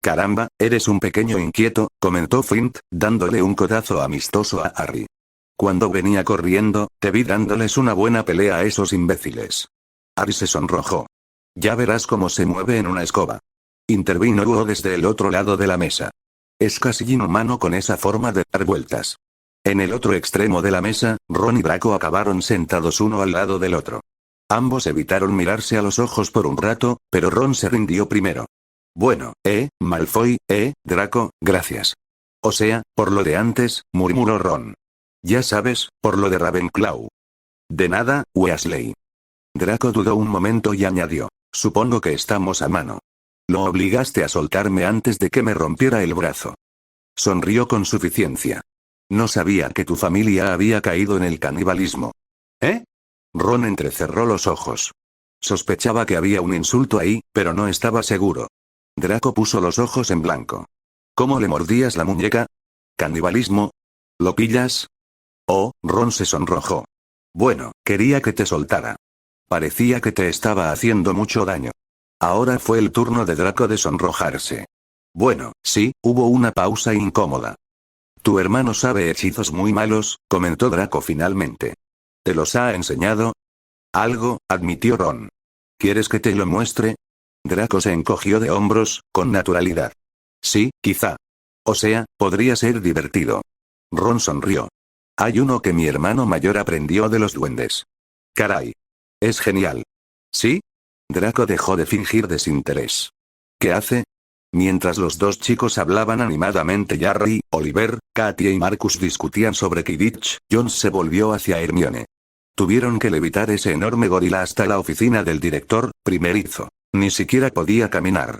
«Caramba, eres un pequeño inquieto», comentó Flint, dándole un codazo amistoso a Harry. «Cuando venía corriendo, te vi dándoles una buena pelea a esos imbéciles». Harry se sonrojó. «Ya verás cómo se mueve en una escoba». Intervino Hugo desde el otro lado de la mesa. «Es casi inhumano con esa forma de dar vueltas». En el otro extremo de la mesa, Ron y Draco acabaron sentados uno al lado del otro. Ambos evitaron mirarse a los ojos por un rato, pero Ron se rindió primero. «Bueno, Malfoy, Draco, gracias. O sea, por lo de antes», murmuró Ron. «Ya sabes, por lo de Ravenclaw». «De nada, Weasley». Draco dudó un momento y añadió. «Supongo que estamos a mano». «Lo obligaste a soltarme antes de que me rompiera el brazo». Sonrió con suficiencia. «No sabía que tu familia había caído en el canibalismo». «¿Eh?» Ron entrecerró los ojos. Sospechaba que había un insulto ahí, pero no estaba seguro. Draco puso los ojos en blanco. «¿Cómo le mordías la muñeca? ¿Canibalismo? ¿Lo pillas?» Oh, Ron se sonrojó. «Bueno, quería que te soltara. Parecía que te estaba haciendo mucho daño». Ahora fue el turno de Draco de sonrojarse. «Bueno, sí», hubo una pausa incómoda. «Tu hermano sabe hechizos muy malos», comentó Draco finalmente. «¿Te los ha enseñado?» «Algo», admitió Ron. «¿Quieres que te lo muestre?» Draco se encogió de hombros, con naturalidad. «Sí, quizá. O sea, podría ser divertido». Ron sonrió. «Hay uno que mi hermano mayor aprendió de los duendes». «Caray. Es genial». «¿Sí?» Draco dejó de fingir desinterés. «¿Qué hace?» Mientras los dos chicos hablaban animadamente y Harry, Oliver, Katia y Marcus discutían sobre Quidditch, Jones se volvió hacia Hermione. Tuvieron que levitar ese enorme gorila hasta la oficina del director, primerizo. Ni siquiera podía caminar.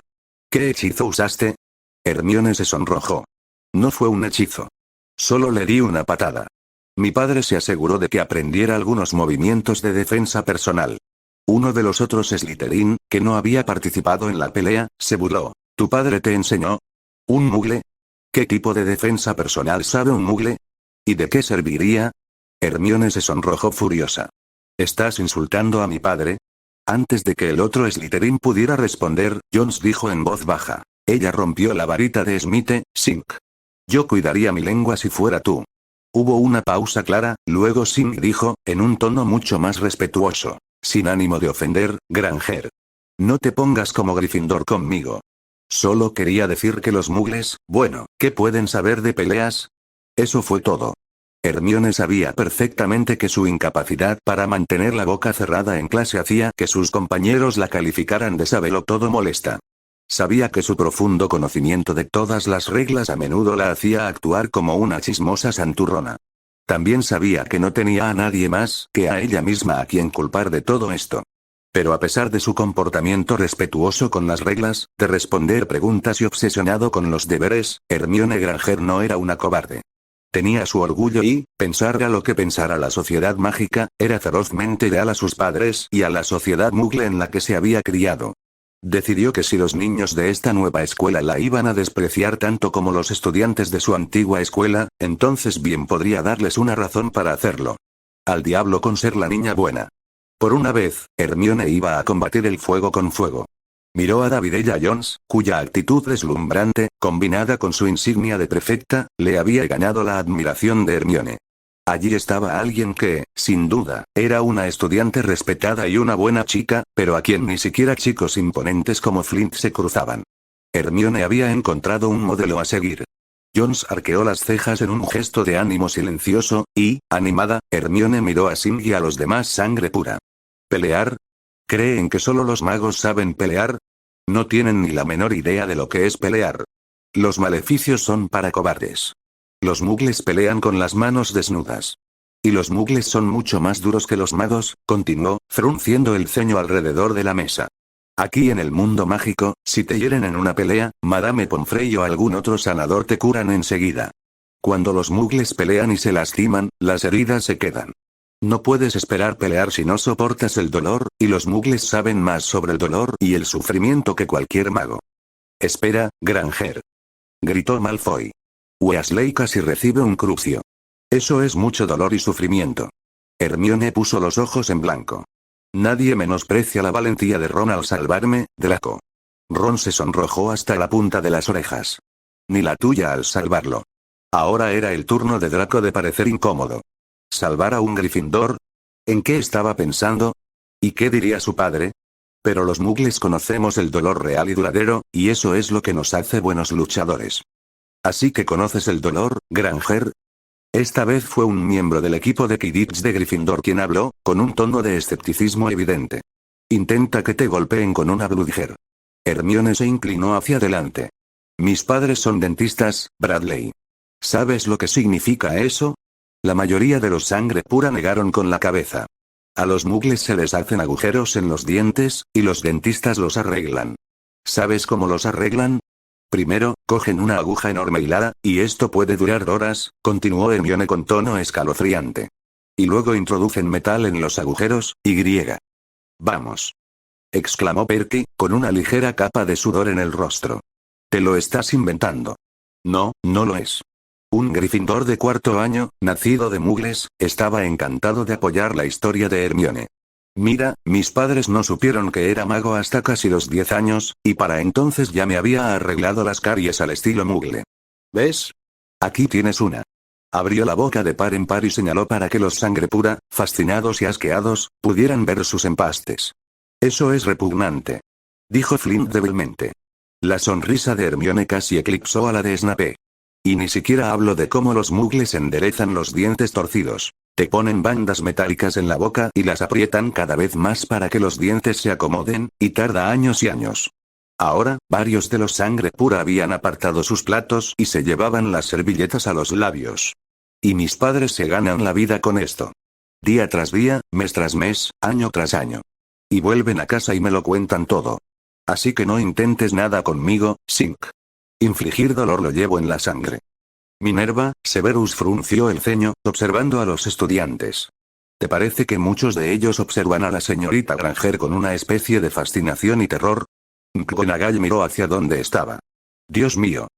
«¿Qué hechizo usaste?» Hermione se sonrojó. «No fue un hechizo. Solo le di una patada. Mi padre se aseguró de que aprendiera algunos movimientos de defensa personal». Uno de los otros Slytherin, que no había participado en la pelea, se burló. «¿Tu padre te enseñó? ¿Un mugle? ¿Qué tipo de defensa personal sabe un mugle? ¿Y de qué serviría?» Hermione se sonrojó furiosa. «¿Estás insultando a mi padre?» Antes de que el otro Slytherin pudiera responder, Jones dijo en voz baja. «Ella rompió la varita de Smite, Sink. Yo cuidaría mi lengua si fuera tú». Hubo una pausa clara, luego Sink dijo, en un tono mucho más respetuoso. «Sin ánimo de ofender, Granger. No te pongas como Gryffindor conmigo. Solo quería decir que los mugles, bueno, ¿qué pueden saber de peleas?» Eso fue todo. Hermione sabía perfectamente que su incapacidad para mantener la boca cerrada en clase hacía que sus compañeros la calificaran de sabelotodo molesta. Sabía que su profundo conocimiento de todas las reglas a menudo la hacía actuar como una chismosa santurrona. También sabía que no tenía a nadie más que a ella misma a quien culpar de todo esto. Pero a pesar de su comportamiento respetuoso con las reglas, de responder preguntas y obsesionado con los deberes, Hermione Granger no era una cobarde. Tenía su orgullo y, pensara lo que pensara la sociedad mágica, era ferozmente leal a sus padres y a la sociedad mugle en la que se había criado. Decidió que si los niños de esta nueva escuela la iban a despreciar tanto como los estudiantes de su antigua escuela, entonces bien podría darles una razón para hacerlo. Al diablo con ser la niña buena. Por una vez, Hermione iba a combatir el fuego con fuego. Miró a Davidella Jones, cuya actitud deslumbrante, combinada con su insignia de prefecta, le había ganado la admiración de Hermione. Allí estaba alguien que, sin duda, era una estudiante respetada y una buena chica, pero a quien ni siquiera chicos imponentes como Flint se cruzaban. Hermione había encontrado un modelo a seguir. Jones arqueó las cejas en un gesto de ánimo silencioso, y, animada, Hermione miró a Sim y a los demás sangre pura. ¿Pelear? ¿Creen que solo los magos saben pelear? No tienen ni la menor idea de lo que es pelear. Los maleficios son para cobardes. Los mugles pelean con las manos desnudas. Y los mugles son mucho más duros que los magos, continuó, frunciendo el ceño alrededor de la mesa. Aquí en el mundo mágico, si te hieren en una pelea, Madame Pomfrey o algún otro sanador te curan enseguida. Cuando los muggles pelean y se lastiman, las heridas se quedan. No puedes esperar pelear si no soportas el dolor, y los muggles saben más sobre el dolor y el sufrimiento que cualquier mago. Espera, Granger. Gritó Malfoy. Weasley casi recibe un crucio. Eso es mucho dolor y sufrimiento. Hermione puso los ojos en blanco. Nadie menosprecia la valentía de Ron al salvarme, Draco. Ron se sonrojó hasta la punta de las orejas. Ni la tuya al salvarlo. Ahora era el turno de Draco de parecer incómodo. ¿Salvar a un Gryffindor? ¿En qué estaba pensando? ¿Y qué diría su padre? Pero los muggles conocemos el dolor real y duradero, y eso es lo que nos hace buenos luchadores. ¿Así que conoces el dolor, Granger? Esta vez fue un miembro del equipo de Quidditch de Gryffindor quien habló, con un tono de escepticismo evidente. Intenta que te golpeen con una Bludger. Hermione se inclinó hacia adelante. Mis padres son dentistas, Bradley. ¿Sabes lo que significa eso? La mayoría de los sangre pura negaron con la cabeza. A los muggles se les hacen agujeros en los dientes, y los dentistas los arreglan. ¿Sabes cómo los arreglan? Primero, cogen una aguja enorme hilada, y esto puede durar horas, continuó Hermione con tono escalofriante. Y luego introducen metal en los agujeros, y griega. Vamos. Exclamó Perky, con una ligera capa de sudor en el rostro. Te lo estás inventando. No, no lo es. Un Gryffindor de cuarto año, nacido de muggles, estaba encantado de apoyar la historia de Hermione. Mira, mis padres no supieron que era mago hasta casi los 10 años, y para entonces ya me había arreglado las caries al estilo muggle. ¿Ves? Aquí tienes una. Abrió la boca de par en par y señaló para que los sangre pura, fascinados y asqueados, pudieran ver sus empastes. Eso es repugnante. Dijo Flint débilmente. La sonrisa de Hermione casi eclipsó a la de Snape. Y ni siquiera hablo de cómo los muggles enderezan los dientes torcidos. Te ponen bandas metálicas en la boca y las aprietan cada vez más para que los dientes se acomoden, y tarda años y años. Ahora, varios de los sangre pura habían apartado sus platos y se llevaban las servilletas a los labios. Y mis padres se ganan la vida con esto. Día tras día, mes tras mes, año tras año. Y vuelven a casa y me lo cuentan todo. Así que no intentes nada conmigo, Sink. Infligir dolor lo llevo en la sangre. Minerva, Severus frunció el ceño, observando a los estudiantes. ¿Te parece que muchos de ellos observan a la señorita Granger con una especie de fascinación y terror? McGonagall miró hacia donde estaba. Dios mío.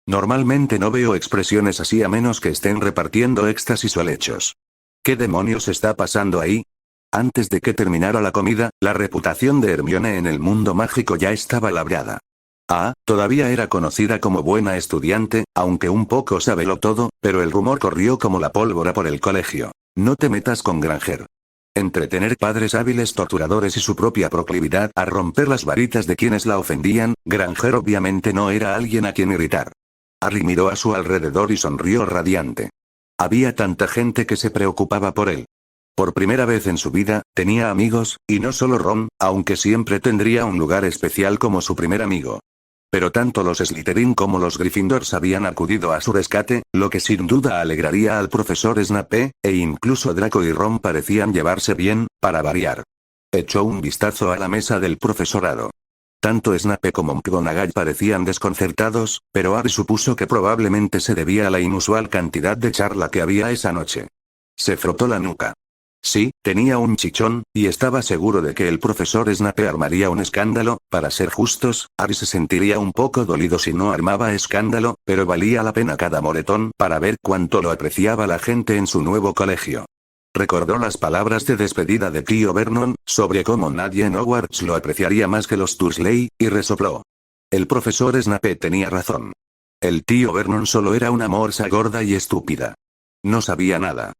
Normalmente no veo expresiones así a menos que estén repartiendo éxtasis o helechos. ¿Qué demonios está pasando ahí? Antes de que terminara la comida, la reputación de Hermione en el mundo mágico ya estaba labrada. Todavía era conocida como buena estudiante, aunque un poco sabelo todo, pero el rumor corrió como la pólvora por el colegio. No te metas con Granger. Entre tener padres hábiles torturadores y su propia proclividad a romper las varitas de quienes la ofendían, Granger obviamente no era alguien a quien irritar. Harry miró a su alrededor y sonrió radiante. Había tanta gente que se preocupaba por él. Por primera vez en su vida, tenía amigos, y no solo Ron, aunque siempre tendría un lugar especial como su primer amigo. Pero tanto los Slytherin como los Gryffindors habían acudido a su rescate, lo que sin duda alegraría al profesor Snape, e incluso Draco y Ron parecían llevarse bien, para variar. Echó un vistazo a la mesa del profesorado. Tanto Snape como McGonagall parecían desconcertados, pero Harry supuso que probablemente se debía a la inusual cantidad de charla que había esa noche. Se frotó la nuca. Sí, tenía un chichón, y estaba seguro de que el profesor Snape armaría un escándalo. Para ser justos, Harry se sentiría un poco dolido si no armaba escándalo, pero valía la pena cada moretón para ver cuánto lo apreciaba la gente en su nuevo colegio. Recordó las palabras de despedida de tío Vernon, sobre cómo nadie en Hogwarts lo apreciaría más que los Dursley, y resopló. El profesor Snape tenía razón. El tío Vernon solo era una morsa gorda y estúpida. No sabía nada.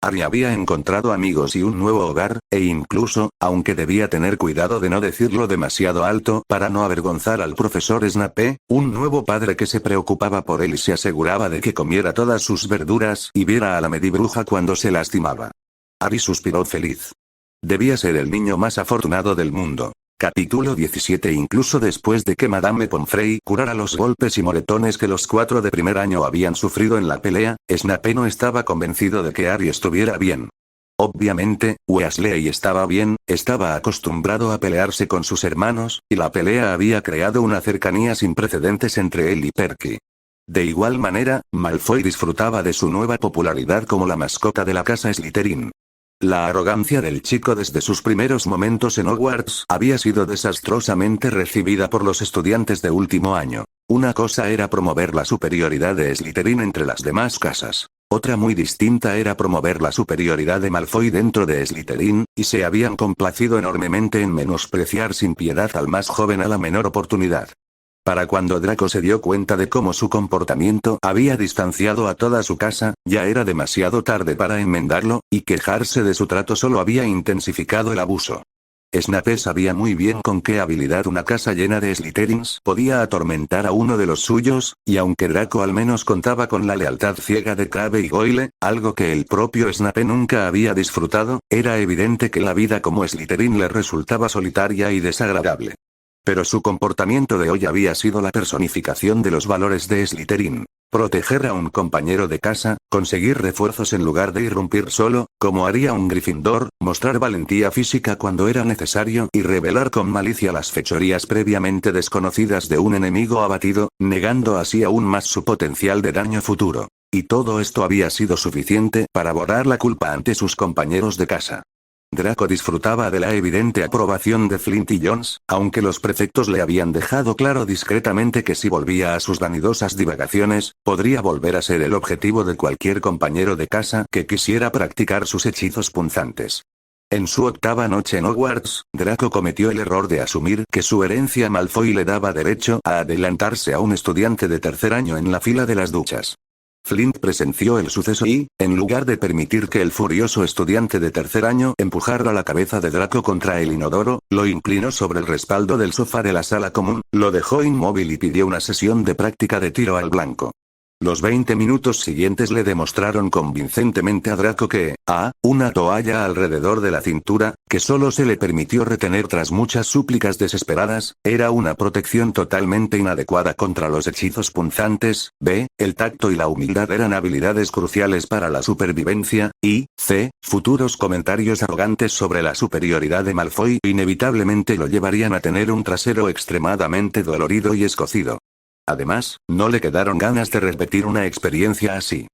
Harry había encontrado amigos y un nuevo hogar, e incluso, aunque debía tener cuidado de no decirlo demasiado alto para no avergonzar al profesor Snape, un nuevo padre que se preocupaba por él y se aseguraba de que comiera todas sus verduras y viera a la medibruja cuando se lastimaba. Harry suspiró feliz. Debía ser el niño más afortunado del mundo. Capítulo 17. Incluso después de que Madame Pomfrey curara los golpes y moretones que los 4 de primer año habían sufrido en la pelea, Snape no estaba convencido de que Harry estuviera bien. Obviamente, Weasley estaba bien, estaba acostumbrado a pelearse con sus hermanos, y la pelea había creado una cercanía sin precedentes entre él y Perky. De igual manera, Malfoy disfrutaba de su nueva popularidad como la mascota de la casa Slytherin. La arrogancia del chico desde sus primeros momentos en Hogwarts había sido desastrosamente recibida por los estudiantes de último año. Una cosa era promover la superioridad de Slytherin entre las demás casas. Otra muy distinta era promover la superioridad de Malfoy dentro de Slytherin, y se habían complacido enormemente en menospreciar sin piedad al más joven a la menor oportunidad. Para cuando Draco se dio cuenta de cómo su comportamiento había distanciado a toda su casa, ya era demasiado tarde para enmendarlo, y quejarse de su trato solo había intensificado el abuso. Snape sabía muy bien con qué habilidad una casa llena de Slytherins podía atormentar a uno de los suyos, y aunque Draco al menos contaba con la lealtad ciega de Crabbe y Goyle, algo que el propio Snape nunca había disfrutado, era evidente que la vida como Slytherin le resultaba solitaria y desagradable. Pero su comportamiento de hoy había sido la personificación de los valores de Slytherin. Proteger a un compañero de casa, conseguir refuerzos en lugar de irrumpir solo, como haría un Gryffindor, mostrar valentía física cuando era necesario y revelar con malicia las fechorías previamente desconocidas de un enemigo abatido, negando así aún más su potencial de daño futuro. Y todo esto había sido suficiente para borrar la culpa ante sus compañeros de casa. Draco disfrutaba de la evidente aprobación de Flint y Jones, aunque los prefectos le habían dejado claro discretamente que si volvía a sus vanidosas divagaciones, podría volver a ser el objetivo de cualquier compañero de casa que quisiera practicar sus hechizos punzantes. En su octava noche en Hogwarts, Draco cometió el error de asumir que su herencia Malfoy le daba derecho a adelantarse a un estudiante de tercer año en la fila de las duchas. Flint presenció el suceso y, en lugar de permitir que el furioso estudiante de tercer año empujara la cabeza de Draco contra el inodoro, lo inclinó sobre el respaldo del sofá de la sala común, lo dejó inmóvil y pidió una sesión de práctica de tiro al blanco. Los 20 minutos siguientes le demostraron convincentemente a Draco que, una toalla alrededor de la cintura, que solo se le permitió retener tras muchas súplicas desesperadas, era una protección totalmente inadecuada contra los hechizos punzantes, b, el tacto y la humildad eran habilidades cruciales para la supervivencia, y, c, futuros comentarios arrogantes sobre la superioridad de Malfoy inevitablemente lo llevarían a tener un trasero extremadamente dolorido y escocido. Además, no le quedaron ganas de repetir una experiencia así.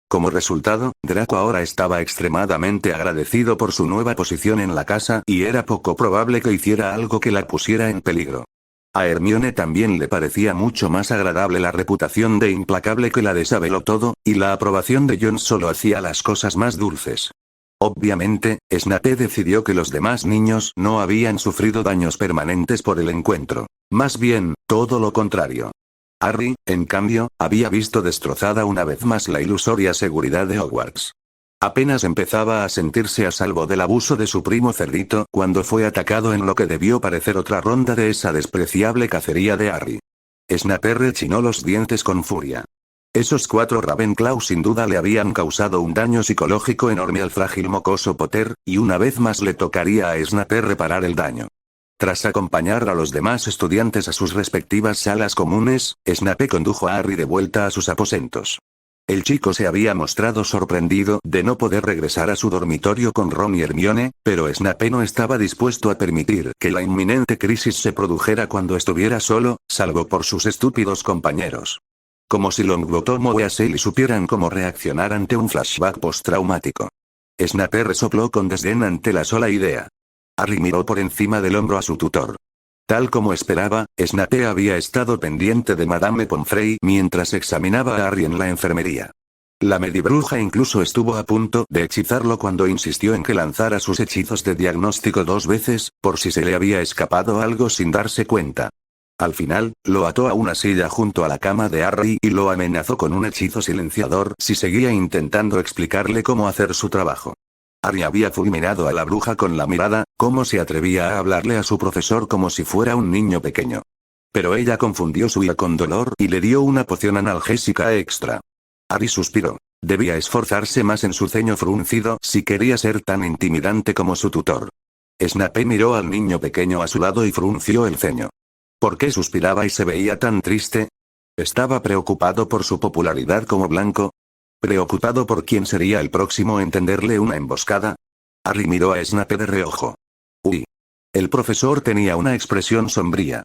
Como resultado, Draco ahora estaba extremadamente agradecido por su nueva posición en la casa y era poco probable que hiciera algo que la pusiera en peligro. A Hermione también le parecía mucho más agradable la reputación de implacable que la de sabelotodo, y la aprobación de Jones solo hacía las cosas más dulces. Obviamente, Snape decidió que los demás niños no habían sufrido daños permanentes por el encuentro. Más bien, todo lo contrario. Harry, en cambio, había visto destrozada una vez más la ilusoria seguridad de Hogwarts. Apenas empezaba a sentirse a salvo del abuso de su primo cerdito cuando fue atacado en lo que debió parecer otra ronda de esa despreciable cacería de Harry. Snape rechinó los dientes con furia. Esos 4 Ravenclaw sin duda le habían causado un daño psicológico enorme al frágil mocoso Potter, y una vez más le tocaría a Snape reparar el daño. Tras acompañar a los demás estudiantes a sus respectivas salas comunes, Snape condujo a Harry de vuelta a sus aposentos. El chico se había mostrado sorprendido de no poder regresar a su dormitorio con Ron y Hermione, pero Snape no estaba dispuesto a permitir que la inminente crisis se produjera cuando estuviera solo, salvo por sus estúpidos compañeros. Como si Longbottom o Weasley supieran cómo reaccionar ante un flashback postraumático. Snape resopló con desdén ante la sola idea. Harry miró por encima del hombro a su tutor. Tal como esperaba, Snape había estado pendiente de Madame Pomfrey mientras examinaba a Harry en la enfermería. La medibruja incluso estuvo a punto de hechizarlo cuando insistió en que lanzara sus hechizos de diagnóstico 2 veces, por si se le había escapado algo sin darse cuenta. Al final, lo ató a una silla junto a la cama de Harry y lo amenazó con un hechizo silenciador si seguía intentando explicarle cómo hacer su trabajo. Harry había fulminado a la bruja con la mirada, cómo se atrevía a hablarle a su profesor como si fuera un niño pequeño. Pero ella confundió su ira con dolor y le dio una poción analgésica extra. Harry suspiró. Debía esforzarse más en su ceño fruncido si quería ser tan intimidante como su tutor. Snape miró al niño pequeño a su lado y frunció el ceño. ¿Por qué suspiraba y se veía tan triste? ¿Estaba preocupado por su popularidad como blanco? ¿Preocupado por quién sería el próximo en tenderle una emboscada? Harry miró a Snape de reojo. Uy. El profesor tenía una expresión sombría.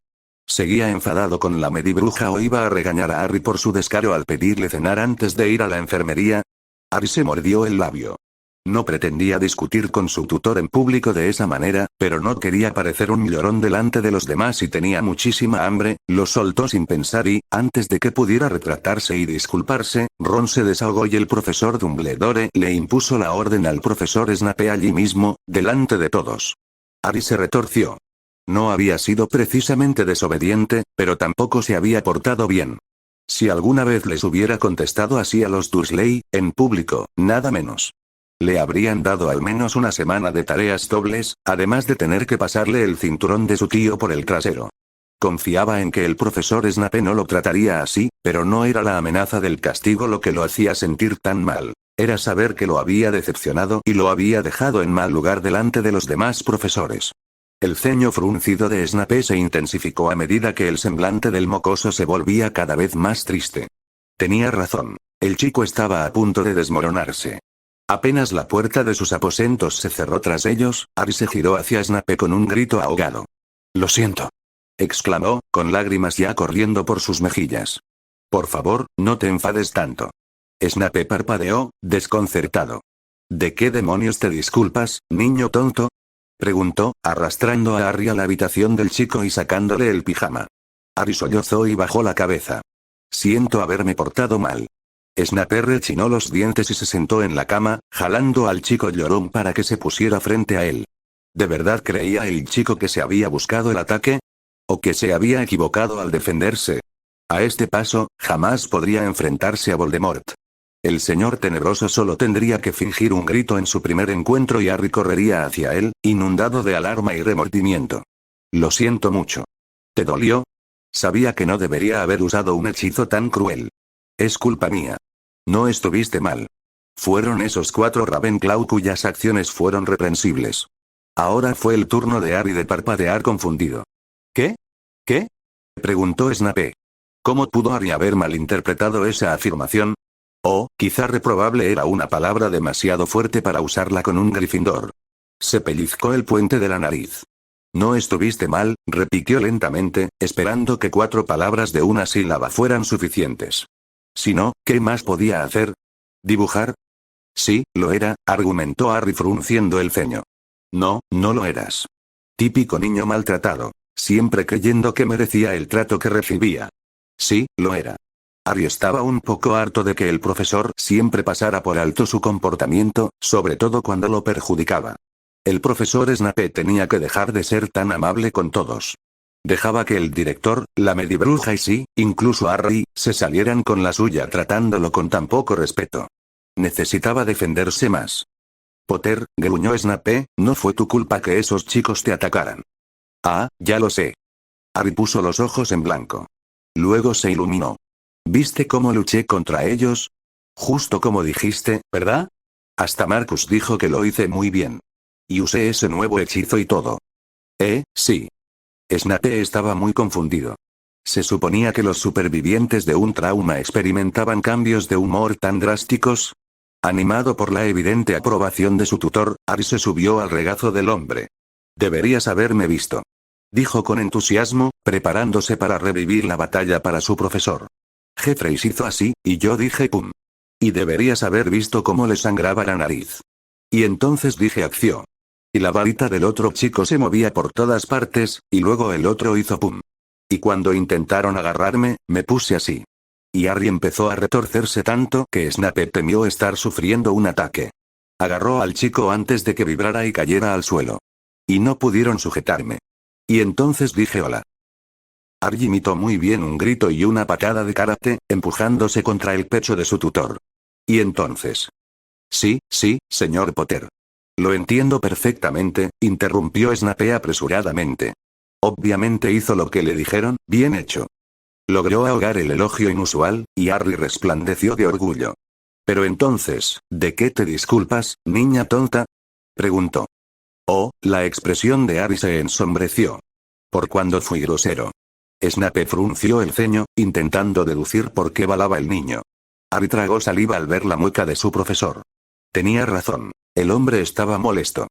¿Seguía enfadado con la medibruja o iba a regañar a Harry por su descaro al pedirle cenar antes de ir a la enfermería? Harry se mordió el labio. No pretendía discutir con su tutor en público de esa manera, pero no quería parecer un llorón delante de los demás y tenía muchísima hambre. Lo soltó sin pensar y, antes de que pudiera retratarse y disculparse, Ron se desahogó y el profesor Dumbledore le impuso la orden al profesor Snape allí mismo, delante de todos. Harry se retorció. No había sido precisamente desobediente, pero tampoco se había portado bien. Si alguna vez les hubiera contestado así a los Dursley, en público, nada menos. Le habrían dado al menos una semana de tareas dobles, además de tener que pasarle el cinturón de su tío por el trasero. Confiaba en que el profesor Snape no lo trataría así, pero no era la amenaza del castigo lo que lo hacía sentir tan mal. Era saber que lo había decepcionado y lo había dejado en mal lugar delante de los demás profesores. El ceño fruncido de Snape se intensificó a medida que el semblante del mocoso se volvía cada vez más triste. Tenía razón. El chico estaba a punto de desmoronarse. Apenas la puerta de sus aposentos se cerró tras ellos, Harry se giró hacia Snape con un grito ahogado. «Lo siento», exclamó, con lágrimas ya corriendo por sus mejillas. «Por favor, no te enfades tanto». Snape parpadeó, desconcertado. «¿De qué demonios te disculpas, niño tonto?», preguntó, arrastrando a Harry a la habitación del chico y sacándole el pijama. Harry sollozó y bajó la cabeza. «Siento haberme portado mal». Snape rechinó los dientes y se sentó en la cama, jalando al chico llorón para que se pusiera frente a él. ¿De verdad creía el chico que se había buscado el ataque? ¿O que se había equivocado al defenderse? A este paso, jamás podría enfrentarse a Voldemort. El señor tenebroso solo tendría que fingir un grito en su primer encuentro y Harry correría hacia él, inundado de alarma y remordimiento. «Lo siento mucho». «¿Te dolió?» Sabía que no debería haber usado un hechizo tan cruel. «Es culpa mía». «No estuviste mal. Fueron esos 4 Ravenclaw cuyas acciones fueron reprensibles». Ahora fue el turno de Harry de parpadear confundido. «¿Qué? ¿Qué?», preguntó Snape. ¿Cómo pudo Harry haber malinterpretado esa afirmación? O, quizá reprobable era una palabra demasiado fuerte para usarla con un Gryffindor. Se pellizcó el puente de la nariz. «No estuviste mal», repitió lentamente, esperando que 4 palabras de una sílaba fueran suficientes. Si no, ¿qué más podía hacer? ¿Dibujar? Sí, lo era, argumentó Harry frunciendo el ceño. No, no lo eras. Típico niño maltratado, siempre creyendo que merecía el trato que recibía. Sí, lo era. Harry estaba un poco harto de que el profesor siempre pasara por alto su comportamiento, sobre todo cuando lo perjudicaba. El profesor Snape tenía que dejar de ser tan amable con todos. Dejaba que el director, la medibruja y sí, incluso Harry, se salieran con la suya tratándolo con tan poco respeto. Necesitaba defenderse más. «Potter», gruñó Snape, «no fue tu culpa que esos chicos te atacaran». «Ah, ya lo sé». Harry puso los ojos en blanco. Luego se iluminó. «¿Viste cómo luché contra ellos? Justo como dijiste, ¿verdad? Hasta Marcus dijo que lo hice muy bien. Y usé ese nuevo hechizo y todo». Sí. Snape estaba muy confundido. Se suponía que los supervivientes de un trauma experimentaban cambios de humor tan drásticos. Animado por la evidente aprobación de su tutor, Harry se subió al regazo del hombre. «Deberías haberme visto», dijo con entusiasmo, preparándose para revivir la batalla para su profesor. «Jeffreys hizo así, y yo dije ¡pum! Y deberías haber visto cómo le sangraba la nariz. Y entonces dije acción. Y la varita del otro chico se movía por todas partes, y luego el otro hizo pum. Y cuando intentaron agarrarme, me puse así». Y Harry empezó a retorcerse tanto que Snape temió estar sufriendo un ataque. Agarró al chico antes de que vibrara y cayera al suelo. Y no pudieron sujetarme. Y entonces dije hola. Harry imitó muy bien un grito y una patada de karate, empujándose contra el pecho de su tutor. Y entonces. Sí, señor Potter. Lo entiendo perfectamente, interrumpió Snape apresuradamente. Obviamente hizo lo que le dijeron, bien hecho. Logró ahogar el elogio inusual, y Harry resplandeció de orgullo. «Pero entonces, ¿de qué te disculpas, niña tonta?», preguntó. La expresión de Harry se ensombreció. «Por cuando fui grosero». Snape frunció el ceño, intentando deducir por qué balaba el niño. Harry tragó saliva al ver la mueca de su profesor. Tenía razón. El hombre estaba molesto.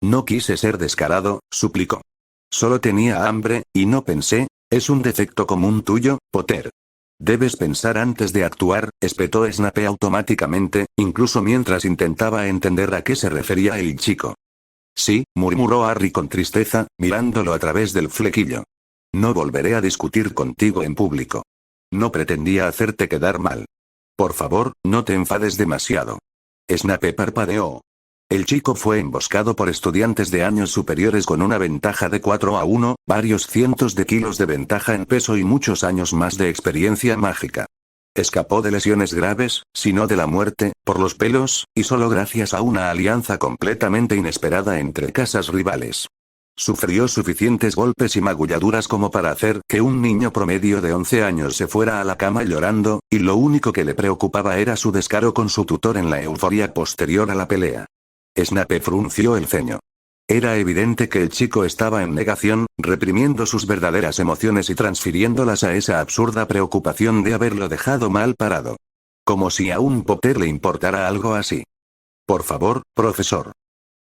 «No quise ser descarado», suplicó. «Solo tenía hambre, y no pensé, Es un defecto común tuyo, Potter. Debes pensar antes de actuar, espetó Snape automáticamente, incluso mientras intentaba entender a qué se refería el chico. Sí, murmuró Harry con tristeza, mirándolo a través del flequillo. No volveré a discutir contigo en público. No pretendía hacerte quedar mal. Por favor, no te enfades demasiado. Snape parpadeó. El chico fue emboscado por estudiantes de años superiores con una ventaja de 4-1, varios cientos de kilos de ventaja en peso y muchos años más de experiencia mágica. Escapó de lesiones graves, si no de la muerte, por los pelos, y solo gracias a una alianza completamente inesperada entre casas rivales. Sufrió suficientes golpes y magulladuras como para hacer que un niño promedio de 11 años se fuera a la cama llorando, y lo único que le preocupaba era su descaro con su tutor en la euforia posterior a la pelea. Snape frunció el ceño. Era evidente que el chico estaba en negación, reprimiendo sus verdaderas emociones y transfiriéndolas a esa absurda preocupación de haberlo dejado mal parado. Como si a un Potter le importara algo así. Por favor, profesor.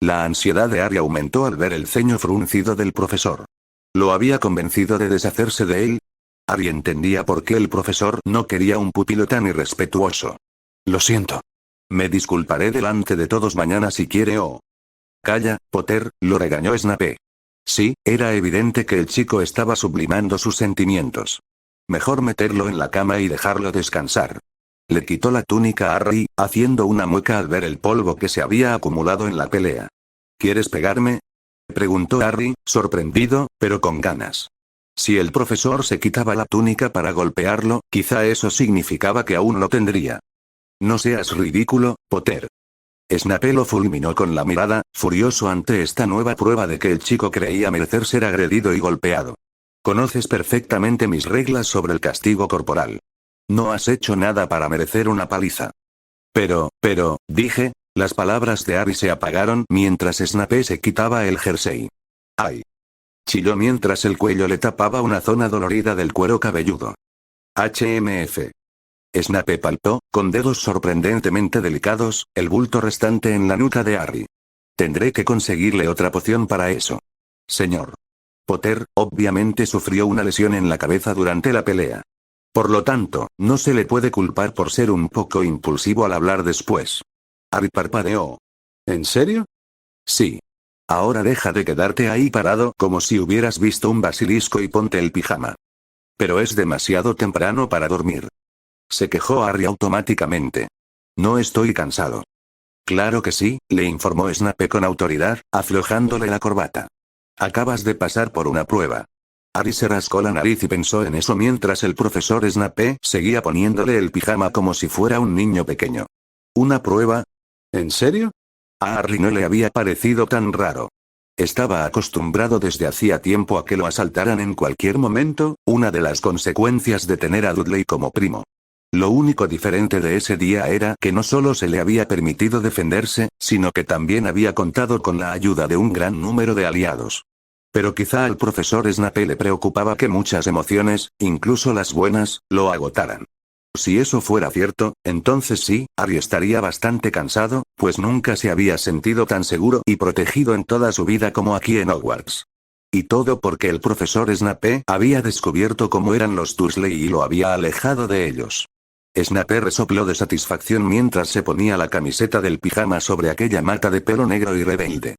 La ansiedad de Harry aumentó al ver el ceño fruncido del profesor. ¿Lo había convencido de deshacerse de él? Harry entendía por qué el profesor no quería un pupilo tan irrespetuoso. Lo siento. Me disculparé delante de todos mañana si quiere o... Calla, Potter, lo regañó Snape. Sí, era evidente que el chico estaba sublimando sus sentimientos. Mejor meterlo en la cama y dejarlo descansar. Le quitó la túnica a Harry, haciendo una mueca al ver el polvo que se había acumulado en la pelea. ¿Quieres pegarme?, preguntó Harry, sorprendido, pero con ganas. Si el profesor se quitaba la túnica para golpearlo, quizá eso significaba que aún lo tendría. No seas ridículo, Potter. Snape lo fulminó con la mirada, furioso ante esta nueva prueba de que el chico creía merecer ser agredido y golpeado. Conoces perfectamente mis reglas sobre el castigo corporal. No has hecho nada para merecer una paliza. Pero, dije, las palabras de Harry se apagaron mientras Snape se quitaba el jersey. ¡Ay! Chilló mientras el cuello le tapaba una zona dolorida del cuero cabelludo. HMF. Snape palpó, con dedos sorprendentemente delicados, el bulto restante en la nuca de Harry. Tendré que conseguirle otra poción para eso. Señor. Potter, obviamente sufrió una lesión en la cabeza durante la pelea. Por lo tanto, no se le puede culpar por ser un poco impulsivo al hablar después. Harry parpadeó. ¿En serio? Sí. Ahora deja de quedarte ahí parado como si hubieras visto un basilisco y ponte el pijama. Pero es demasiado temprano para dormir. Se quejó Harry automáticamente. No estoy cansado. Claro que sí, le informó Snape con autoridad, aflojándole la corbata. Acabas de pasar por una prueba. Harry se rascó la nariz y pensó en eso mientras el profesor Snape seguía poniéndole el pijama como si fuera un niño pequeño. ¿Una prueba? ¿En serio? A Harry no le había parecido tan raro. Estaba acostumbrado desde hacía tiempo a que lo asaltaran en cualquier momento, una de las consecuencias de tener a Dudley como primo. Lo único diferente de ese día era que no solo se le había permitido defenderse, sino que también había contado con la ayuda de un gran número de aliados. Pero quizá al profesor Snape le preocupaba que muchas emociones, incluso las buenas, lo agotaran. Si eso fuera cierto, entonces sí, Harry estaría bastante cansado, pues nunca se había sentido tan seguro y protegido en toda su vida como aquí en Hogwarts. Y todo porque el profesor Snape había descubierto cómo eran los Dursley y lo había alejado de ellos. Snape resopló de satisfacción mientras se ponía la camiseta del pijama sobre aquella mata de pelo negro y rebelde.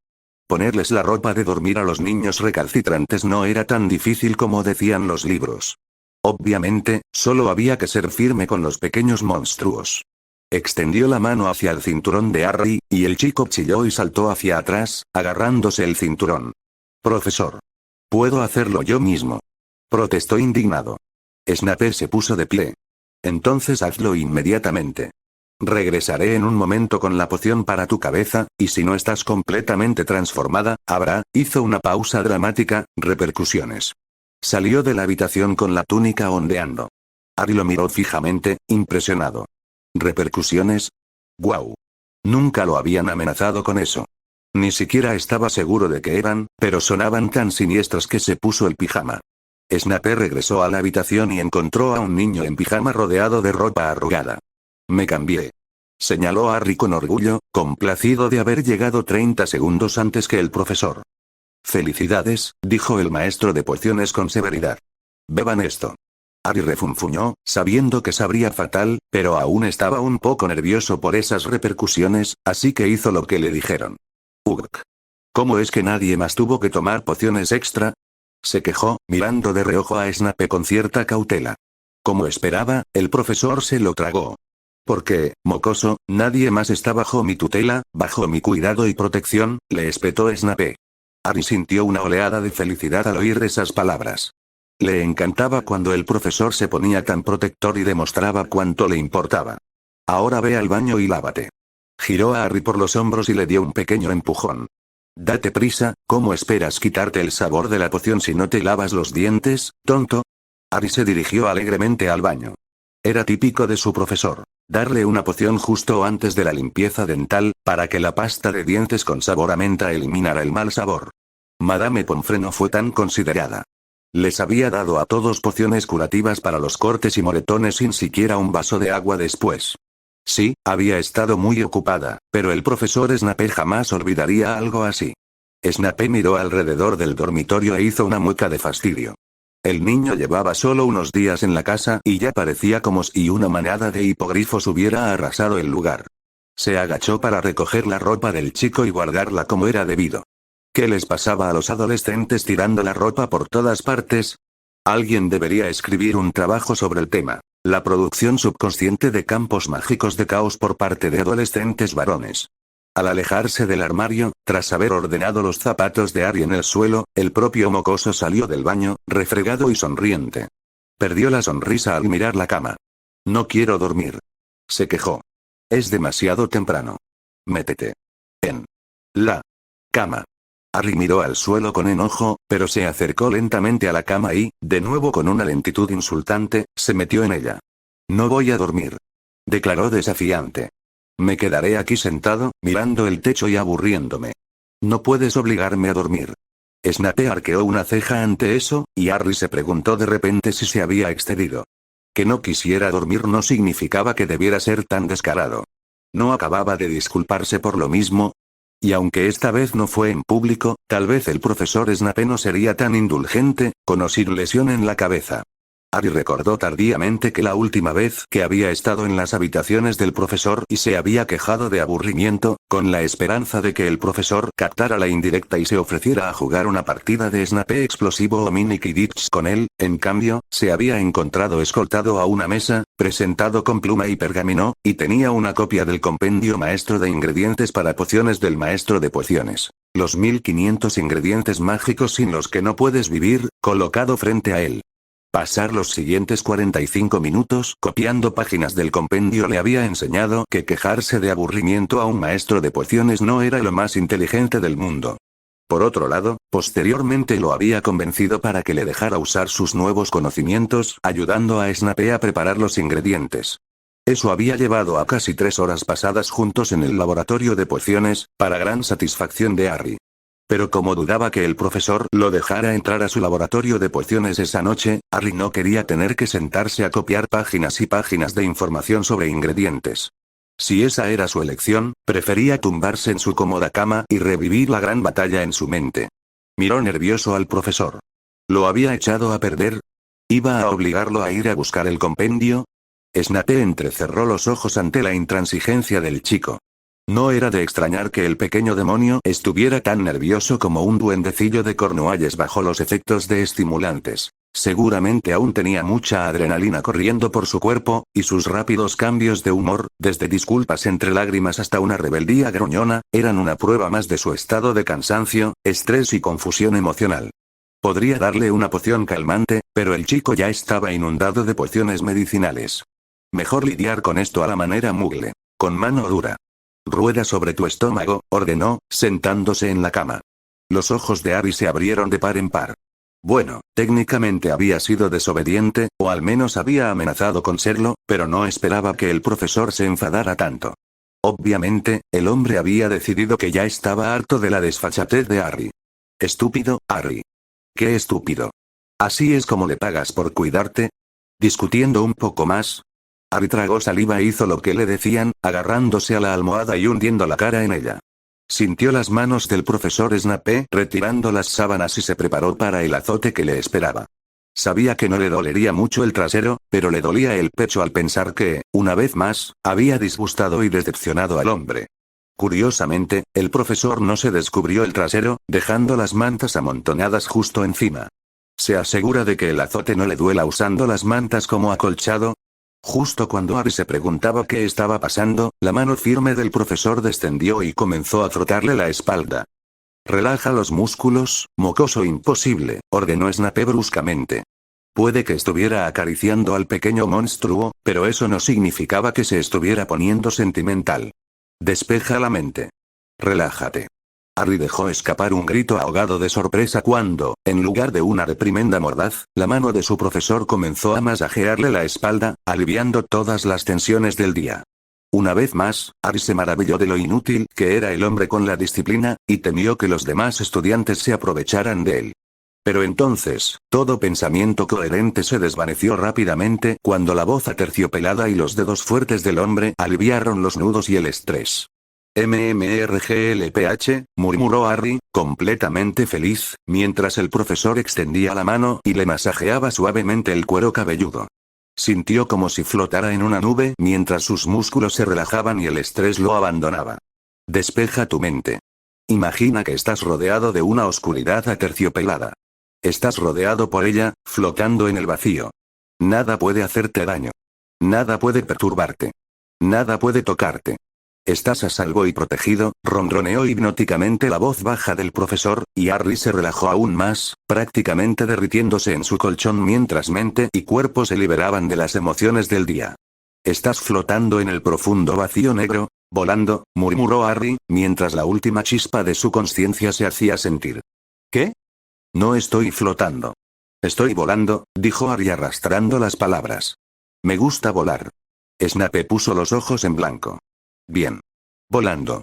Ponerles la ropa de dormir a los niños recalcitrantes no era tan difícil como decían los libros. Obviamente, solo había que ser firme con los pequeños monstruos. Extendió la mano hacia el cinturón de Harry, y el chico chilló y saltó hacia atrás, agarrándose el cinturón. Profesor. Puedo hacerlo yo mismo. Protestó indignado. Snape se puso de pie. Entonces hazlo inmediatamente. Regresaré en un momento con la poción para tu cabeza, y si no estás completamente transformada, hizo una pausa dramática, repercusiones. Salió de la habitación con la túnica ondeando. Harry lo miró fijamente, impresionado. ¿Repercusiones? ¡Guau! Nunca lo habían amenazado con eso. Ni siquiera estaba seguro de que eran, pero sonaban tan siniestras que se puso el pijama. Snape regresó a la habitación y encontró a un niño en pijama rodeado de ropa arrugada. Me cambié. Señaló Harry con orgullo, complacido de haber llegado 30 segundos antes que el profesor. Felicidades, dijo el maestro de pociones con severidad. Beban esto. Harry refunfuñó, sabiendo que sabría fatal, pero aún estaba un poco nervioso por esas repercusiones, así que hizo lo que le dijeron. Ugh. ¿Cómo es que nadie más tuvo que tomar pociones extra? Se quejó, mirando de reojo a Snape con cierta cautela. Como esperaba, el profesor se lo tragó. Porque, mocoso, nadie más está bajo mi tutela, bajo mi cuidado y protección, le espetó Snape. Harry sintió una oleada de felicidad al oír esas palabras. Le encantaba cuando el profesor se ponía tan protector y demostraba cuánto le importaba. Ahora ve al baño y lávate. Giró a Harry por los hombros y le dio un pequeño empujón. Date prisa, ¿cómo esperas quitarte el sabor de la poción si no te lavas los dientes, tonto? Harry se dirigió alegremente al baño. Era típico de su profesor, darle una poción justo antes de la limpieza dental, para que la pasta de dientes con sabor a menta eliminara el mal sabor. Madame Pomfrey no fue tan considerada. Les había dado a todos pociones curativas para los cortes y moretones sin siquiera un vaso de agua después. Sí, había estado muy ocupada, pero el profesor Snape jamás olvidaría algo así. Snape miró alrededor del dormitorio e hizo una mueca de fastidio. El niño llevaba solo unos días en la casa y ya parecía como si una manada de hipogrifos hubiera arrasado el lugar. Se agachó para recoger la ropa del chico y guardarla como era debido. ¿Qué les pasaba a los adolescentes tirando la ropa por todas partes? Alguien debería escribir un trabajo sobre el tema. La producción subconsciente de campos mágicos de caos por parte de adolescentes varones. Al alejarse del armario, tras haber ordenado los zapatos de Harry en el suelo, el propio mocoso salió del baño, refregado y sonriente. Perdió la sonrisa al mirar la cama. No quiero dormir. Se quejó. Es demasiado temprano. Métete en la cama. Harry miró al suelo con enojo, pero se acercó lentamente a la cama y, de nuevo con una lentitud insultante, se metió en ella. No voy a dormir. Declaró desafiante. Me quedaré aquí sentado, mirando el techo y aburriéndome. No puedes obligarme a dormir. Snape arqueó una ceja ante eso, y Harry se preguntó de repente si se había excedido. Que no quisiera dormir no significaba que debiera ser tan descarado. ¿No acababa de disculparse por lo mismo? Y aunque esta vez no fue en público, tal vez el profesor Snape no sería tan indulgente, con o sin lesión en la cabeza. Harry recordó tardíamente que la última vez que había estado en las habitaciones del profesor y se había quejado de aburrimiento, con la esperanza de que el profesor captara la indirecta y se ofreciera a jugar una partida de Snape explosivo o mini Quidditch con él, en cambio, se había encontrado escoltado a una mesa, presentado con pluma y pergamino, y tenía una copia del compendio maestro de ingredientes para pociones del maestro de pociones. Los 1500 ingredientes mágicos sin los que no puedes vivir, colocado frente a él. Pasar los siguientes 45 minutos copiando páginas del compendio le había enseñado que quejarse de aburrimiento a un maestro de pociones no era lo más inteligente del mundo. Por otro lado, posteriormente lo había convencido para que le dejara usar sus nuevos conocimientos, ayudando a Snape a preparar los ingredientes. Eso había llevado a casi 3 horas pasadas juntos en el laboratorio de pociones, para gran satisfacción de Harry. Pero como dudaba que el profesor lo dejara entrar a su laboratorio de pociones esa noche, Harry no quería tener que sentarse a copiar páginas y páginas de información sobre ingredientes. Si esa era su elección, prefería tumbarse en su cómoda cama y revivir la gran batalla en su mente. Miró nervioso al profesor. ¿Lo había echado a perder? ¿Iba a obligarlo a ir a buscar el compendio? Snape entrecerró los ojos ante la intransigencia del chico. No era de extrañar que el pequeño demonio estuviera tan nervioso como un duendecillo de Cornualles bajo los efectos de estimulantes. Seguramente aún tenía mucha adrenalina corriendo por su cuerpo, y sus rápidos cambios de humor, desde disculpas entre lágrimas hasta una rebeldía gruñona, eran una prueba más de su estado de cansancio, estrés y confusión emocional. Podría darle una poción calmante, pero el chico ya estaba inundado de pociones medicinales. Mejor lidiar con esto a la manera Muggle. Con mano dura. Rueda sobre tu estómago, ordenó, sentándose en la cama. Los ojos de Harry se abrieron de par en par. Bueno, técnicamente había sido desobediente, o al menos había amenazado con serlo, pero no esperaba que el profesor se enfadara tanto. Obviamente, el hombre había decidido que ya estaba harto de la desfachatez de Harry. Estúpido, Harry. ¿Qué estúpido? ¿Así es como le pagas por cuidarte? Discutiendo un poco más, Harry tragó saliva e hizo lo que le decían, agarrándose a la almohada y hundiendo la cara en ella. Sintió las manos del profesor Snape retirando las sábanas y se preparó para el azote que le esperaba. Sabía que no le dolería mucho el trasero, pero le dolía el pecho al pensar que, una vez más, había disgustado y decepcionado al hombre. Curiosamente, el profesor no se descubrió el trasero, dejando las mantas amontonadas justo encima. ¿Se asegura de que el azote no le duela usando las mantas como acolchado? Justo cuando Harry se preguntaba qué estaba pasando, la mano firme del profesor descendió y comenzó a frotarle la espalda. Relaja los músculos, mocoso imposible, ordenó Snape bruscamente. Puede que estuviera acariciando al pequeño monstruo, pero eso no significaba que se estuviera poniendo sentimental. Despeja la mente. Relájate. Harry dejó escapar un grito ahogado de sorpresa cuando, en lugar de una reprimenda mordaz, la mano de su profesor comenzó a masajearle la espalda, aliviando todas las tensiones del día. Una vez más, Harry se maravilló de lo inútil que era el hombre con la disciplina, y temió que los demás estudiantes se aprovecharan de él. Pero entonces, todo pensamiento coherente se desvaneció rápidamente cuando la voz aterciopelada y los dedos fuertes del hombre aliviaron los nudos y el estrés. MMRGLPH, murmuró Harry, completamente feliz, mientras el profesor extendía la mano y le masajeaba suavemente el cuero cabelludo. Sintió como si flotara en una nube mientras sus músculos se relajaban y el estrés lo abandonaba. Despeja tu mente. Imagina que estás rodeado de una oscuridad aterciopelada. Estás rodeado por ella, flotando en el vacío. Nada puede hacerte daño. Nada puede perturbarte. Nada puede tocarte. Estás a salvo y protegido, ronroneó hipnóticamente la voz baja del profesor, y Harry se relajó aún más, prácticamente derritiéndose en su colchón mientras mente y cuerpo se liberaban de las emociones del día. Estás flotando en el profundo vacío negro, volando, murmuró Harry, mientras la última chispa de su conciencia se hacía sentir. ¿Qué? No estoy flotando. Estoy volando, dijo Harry arrastrando las palabras. Me gusta volar. Snape puso los ojos en blanco. Bien. Volando.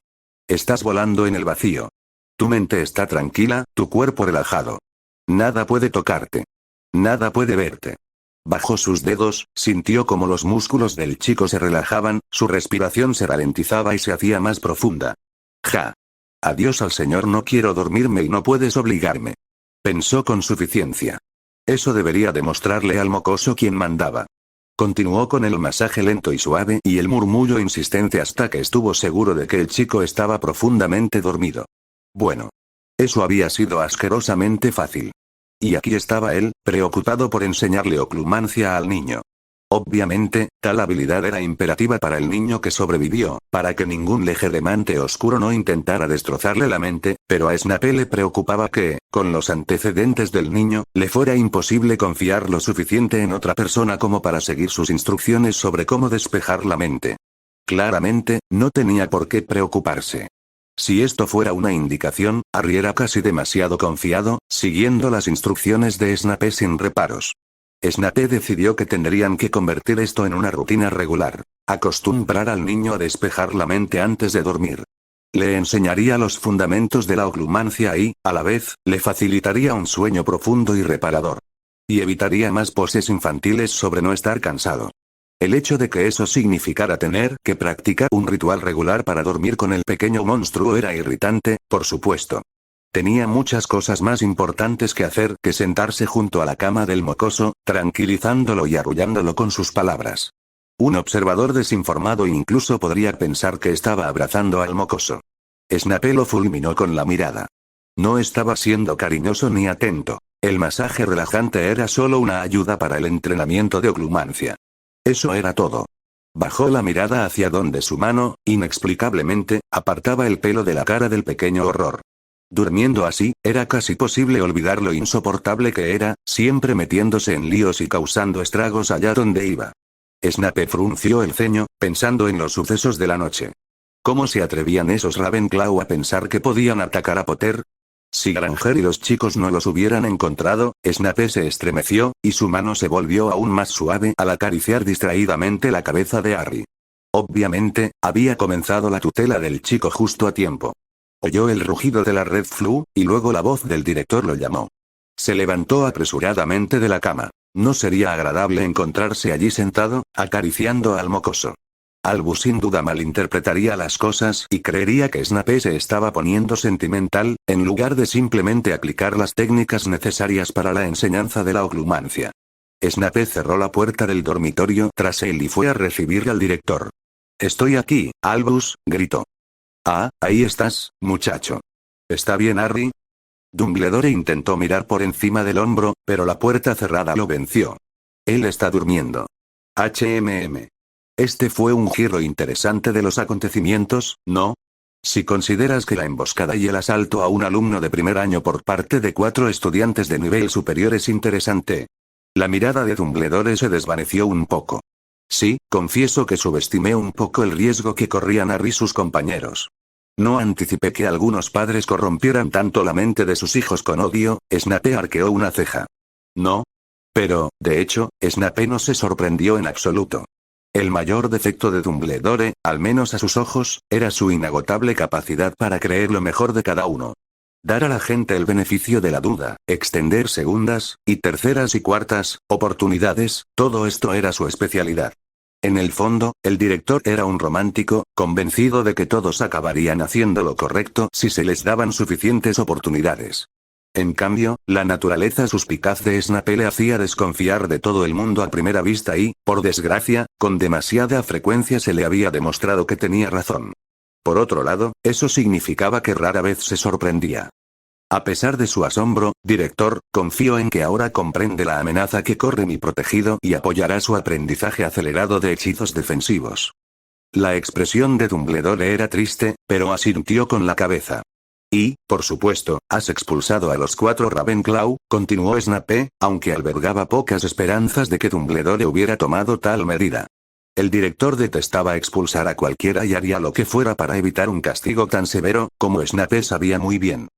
Estás volando en el vacío. Tu mente está tranquila, tu cuerpo relajado. Nada puede tocarte. Nada puede verte. Bajó sus dedos, sintió como los músculos del chico se relajaban, su respiración se ralentizaba y se hacía más profunda. Ja. Adiós al señor, no quiero dormirme y no puedes obligarme. Pensó con suficiencia. Eso debería demostrarle al mocoso quién mandaba. Continuó con el masaje lento y suave y el murmullo insistente hasta que estuvo seguro de que el chico estaba profundamente dormido. Bueno. Eso había sido asquerosamente fácil. Y aquí estaba él, preocupado por enseñarle oclumancia al niño. Obviamente, tal habilidad era imperativa para el niño que sobrevivió, para que ningún legeremante oscuro no intentara destrozarle la mente, pero a Snape le preocupaba que, con los antecedentes del niño, le fuera imposible confiar lo suficiente en otra persona como para seguir sus instrucciones sobre cómo despejar la mente. Claramente, no tenía por qué preocuparse. Si esto fuera una indicación, Harry era casi demasiado confiado, siguiendo las instrucciones de Snape sin reparos. Snape decidió que tendrían que convertir esto en una rutina regular. Acostumbrar al niño a despejar la mente antes de dormir. Le enseñaría los fundamentos de la oclumancia y, a la vez, le facilitaría un sueño profundo y reparador. Y evitaría más poses infantiles sobre no estar cansado. El hecho de que eso significara tener que practicar un ritual regular para dormir con el pequeño monstruo era irritante, por supuesto. Tenía muchas cosas más importantes que hacer que sentarse junto a la cama del mocoso, tranquilizándolo y arrullándolo con sus palabras. Un observador desinformado incluso podría pensar que estaba abrazando al mocoso. Snape lo fulminó con la mirada. No estaba siendo cariñoso ni atento. El masaje relajante era solo una ayuda para el entrenamiento de oclumancia. Eso era todo. Bajó la mirada hacia donde su mano, inexplicablemente, apartaba el pelo de la cara del pequeño horror. Durmiendo así, era casi posible olvidar lo insoportable que era, siempre metiéndose en líos y causando estragos allá donde iba. Snape frunció el ceño, pensando en los sucesos de la noche. ¿Cómo se atrevían esos Ravenclaw a pensar que podían atacar a Potter? Si Granger y los chicos no los hubieran encontrado, Snape se estremeció, y su mano se volvió aún más suave al acariciar distraídamente la cabeza de Harry. Obviamente, había comenzado la tutela del chico justo a tiempo. Oyó el rugido de la Red Flu, y luego la voz del director lo llamó. Se levantó apresuradamente de la cama. No sería agradable encontrarse allí sentado, acariciando al mocoso. Albus sin duda malinterpretaría las cosas y creería que Snape se estaba poniendo sentimental, en lugar de simplemente aplicar las técnicas necesarias para la enseñanza de la oclumancia. Snape cerró la puerta del dormitorio tras él y fue a recibir al director. «Estoy aquí, Albus», gritó. «Ah, ahí estás, muchacho. ¿Está bien, Harry?» Dumbledore intentó mirar por encima del hombro, pero la puerta cerrada lo venció. Él está durmiendo. Este fue un giro interesante de los acontecimientos, ¿no? Si consideras que la emboscada y el asalto a un alumno de primer año por parte de 4 estudiantes de nivel superior es interesante. La mirada de Dumbledore se desvaneció un poco. Sí, confieso que subestimé un poco el riesgo que corrían Harry y sus compañeros. No anticipé que algunos padres corrompieran tanto la mente de sus hijos con odio. Snape arqueó una ceja. No. Pero, de hecho, Snape no se sorprendió en absoluto. El mayor defecto de Dumbledore, al menos a sus ojos, era su inagotable capacidad para creer lo mejor de cada uno. Dar a la gente el beneficio de la duda, extender segundas, y terceras y cuartas, oportunidades, todo esto era su especialidad. En el fondo, el director era un romántico, convencido de que todos acabarían haciendo lo correcto si se les daban suficientes oportunidades. En cambio, la naturaleza suspicaz de Snape le hacía desconfiar de todo el mundo a primera vista y, por desgracia, con demasiada frecuencia se le había demostrado que tenía razón. Por otro lado, eso significaba que rara vez se sorprendía. A pesar de su asombro, director, confío en que ahora comprende la amenaza que corre mi protegido y apoyará su aprendizaje acelerado de hechizos defensivos. La expresión de Dumbledore era triste, pero asintió con la cabeza. Y, por supuesto, has expulsado a los 4 Ravenclaw, continuó Snape, aunque albergaba pocas esperanzas de que Dumbledore hubiera tomado tal medida. El director detestaba expulsar a cualquiera y haría lo que fuera para evitar un castigo tan severo, como Snape sabía muy bien.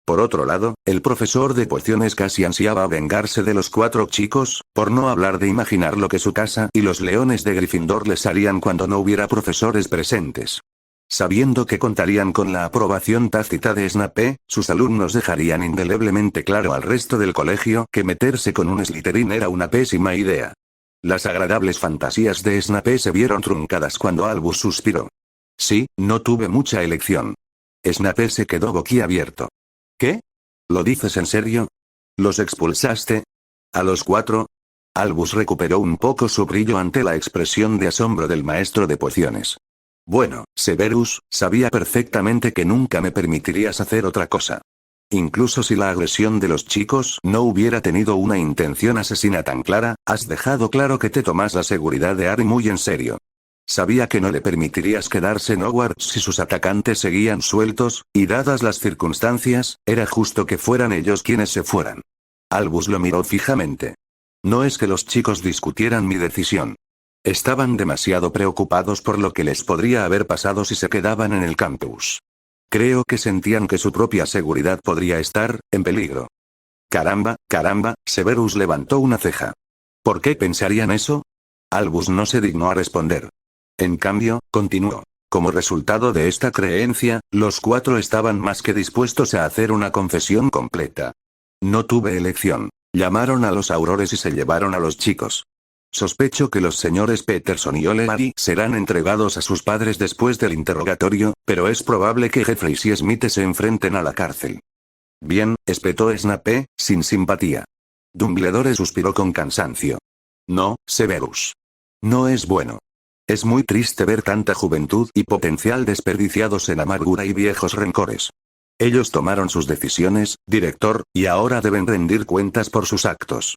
Por otro lado, el profesor de pociones casi ansiaba vengarse de los 4 chicos, por no hablar de imaginar lo que su casa y los leones de Gryffindor les harían cuando no hubiera profesores presentes. Sabiendo que contarían con la aprobación tácita de Snape, sus alumnos dejarían indeleblemente claro al resto del colegio que meterse con un Slytherin era una pésima idea. Las agradables fantasías de Snape se vieron truncadas cuando Albus suspiró. Sí, no tuve mucha elección. Snape se quedó boquiabierto. ¿Qué? ¿Lo dices en serio? ¿Los expulsaste? ¿A los 4? Albus recuperó un poco su brillo ante la expresión de asombro del maestro de pociones. Bueno, Severus, sabía perfectamente que nunca me permitirías hacer otra cosa. Incluso si la agresión de los chicos no hubiera tenido una intención asesina tan clara, has dejado claro que te tomas la seguridad de Harry muy en serio. Sabía que no le permitirías quedarse en Hogwarts si sus atacantes seguían sueltos, y dadas las circunstancias, era justo que fueran ellos quienes se fueran. Albus lo miró fijamente. No es que los chicos discutieran mi decisión. Estaban demasiado preocupados por lo que les podría haber pasado si se quedaban en el campus. Creo que sentían que su propia seguridad podría estar en peligro. Caramba, Severus levantó una ceja. ¿Por qué pensarían eso? Albus no se dignó a responder. En cambio, continuó. Como resultado de esta creencia, los 4 estaban más que dispuestos a hacer una confesión completa. No tuve elección. Llamaron a los aurores y se llevaron a los chicos. Sospecho que los señores Peterson y O'Leary serán entregados a sus padres después del interrogatorio, pero es probable que Jeffreys y Smith se enfrenten a la cárcel. Bien, espetó Snape, sin simpatía. Dumbledore suspiró con cansancio. No, Severus. No es bueno. Es muy triste ver tanta juventud y potencial desperdiciados en amargura y viejos rencores. Ellos tomaron sus decisiones, director, y ahora deben rendir cuentas por sus actos.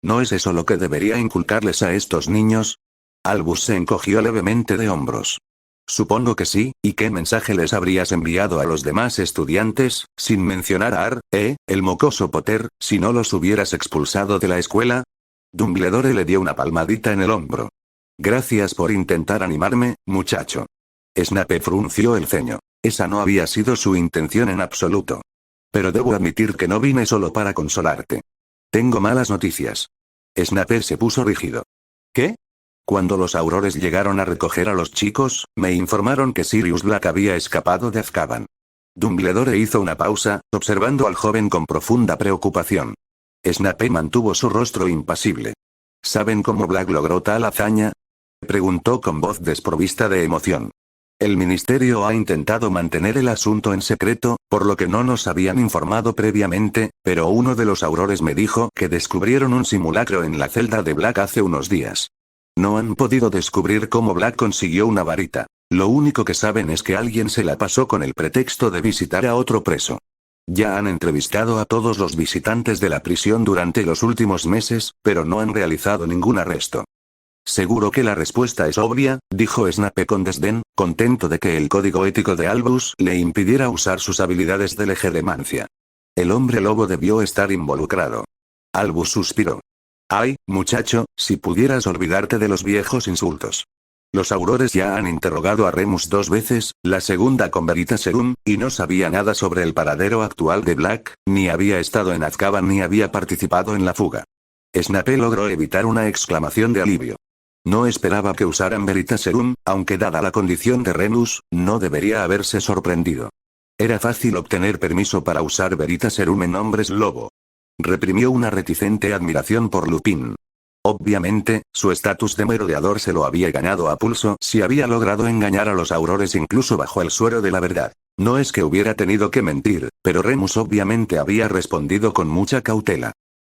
¿No es eso lo que debería inculcarles a estos niños? Albus se encogió levemente de hombros. Supongo que sí, ¿y qué mensaje les habrías enviado a los demás estudiantes, sin mencionar a el mocoso Potter, si no los hubieras expulsado de la escuela? Dumbledore le dio una palmadita en el hombro. Gracias por intentar animarme, muchacho. Snape frunció el ceño. Esa no había sido su intención en absoluto. Pero debo admitir que no vine solo para consolarte. Tengo malas noticias. Snape se puso rígido. ¿Qué? Cuando los aurores llegaron a recoger a los chicos, me informaron que Sirius Black había escapado de Azkaban. Dumbledore hizo una pausa, observando al joven con profunda preocupación. Snape mantuvo su rostro impasible. ¿Saben cómo Black logró tal hazaña? Preguntó con voz desprovista de emoción. El ministerio ha intentado mantener el asunto en secreto, por lo que no nos habían informado previamente, pero uno de los aurores me dijo que descubrieron un simulacro en la celda de Black hace unos días. No han podido descubrir cómo Black consiguió una varita. Lo único que saben es que alguien se la pasó con el pretexto de visitar a otro preso. Ya han entrevistado a todos los visitantes de la prisión durante los últimos meses, pero no han realizado ningún arresto. Seguro que la respuesta es obvia, dijo Snape con desdén, contento de que el código ético de Albus le impidiera usar sus habilidades de legeremancia. El hombre lobo debió estar involucrado. Albus suspiró. Ay, muchacho, si pudieras olvidarte de los viejos insultos. Los aurores ya han interrogado a Remus 2 veces, la segunda con Veritaserum, y no sabía nada sobre el paradero actual de Black, ni había estado en Azkaban ni había participado en la fuga. Snape logró evitar una exclamación de alivio. No esperaba que usaran Veritaserum, aunque dada la condición de Remus, no debería haberse sorprendido. Era fácil obtener permiso para usar Veritaserum en hombres lobo. Reprimió una reticente admiración por Lupin. Obviamente, su estatus de merodeador se lo había ganado a pulso si había logrado engañar a los aurores incluso bajo el suero de la verdad. No es que hubiera tenido que mentir, pero Remus obviamente había respondido con mucha cautela.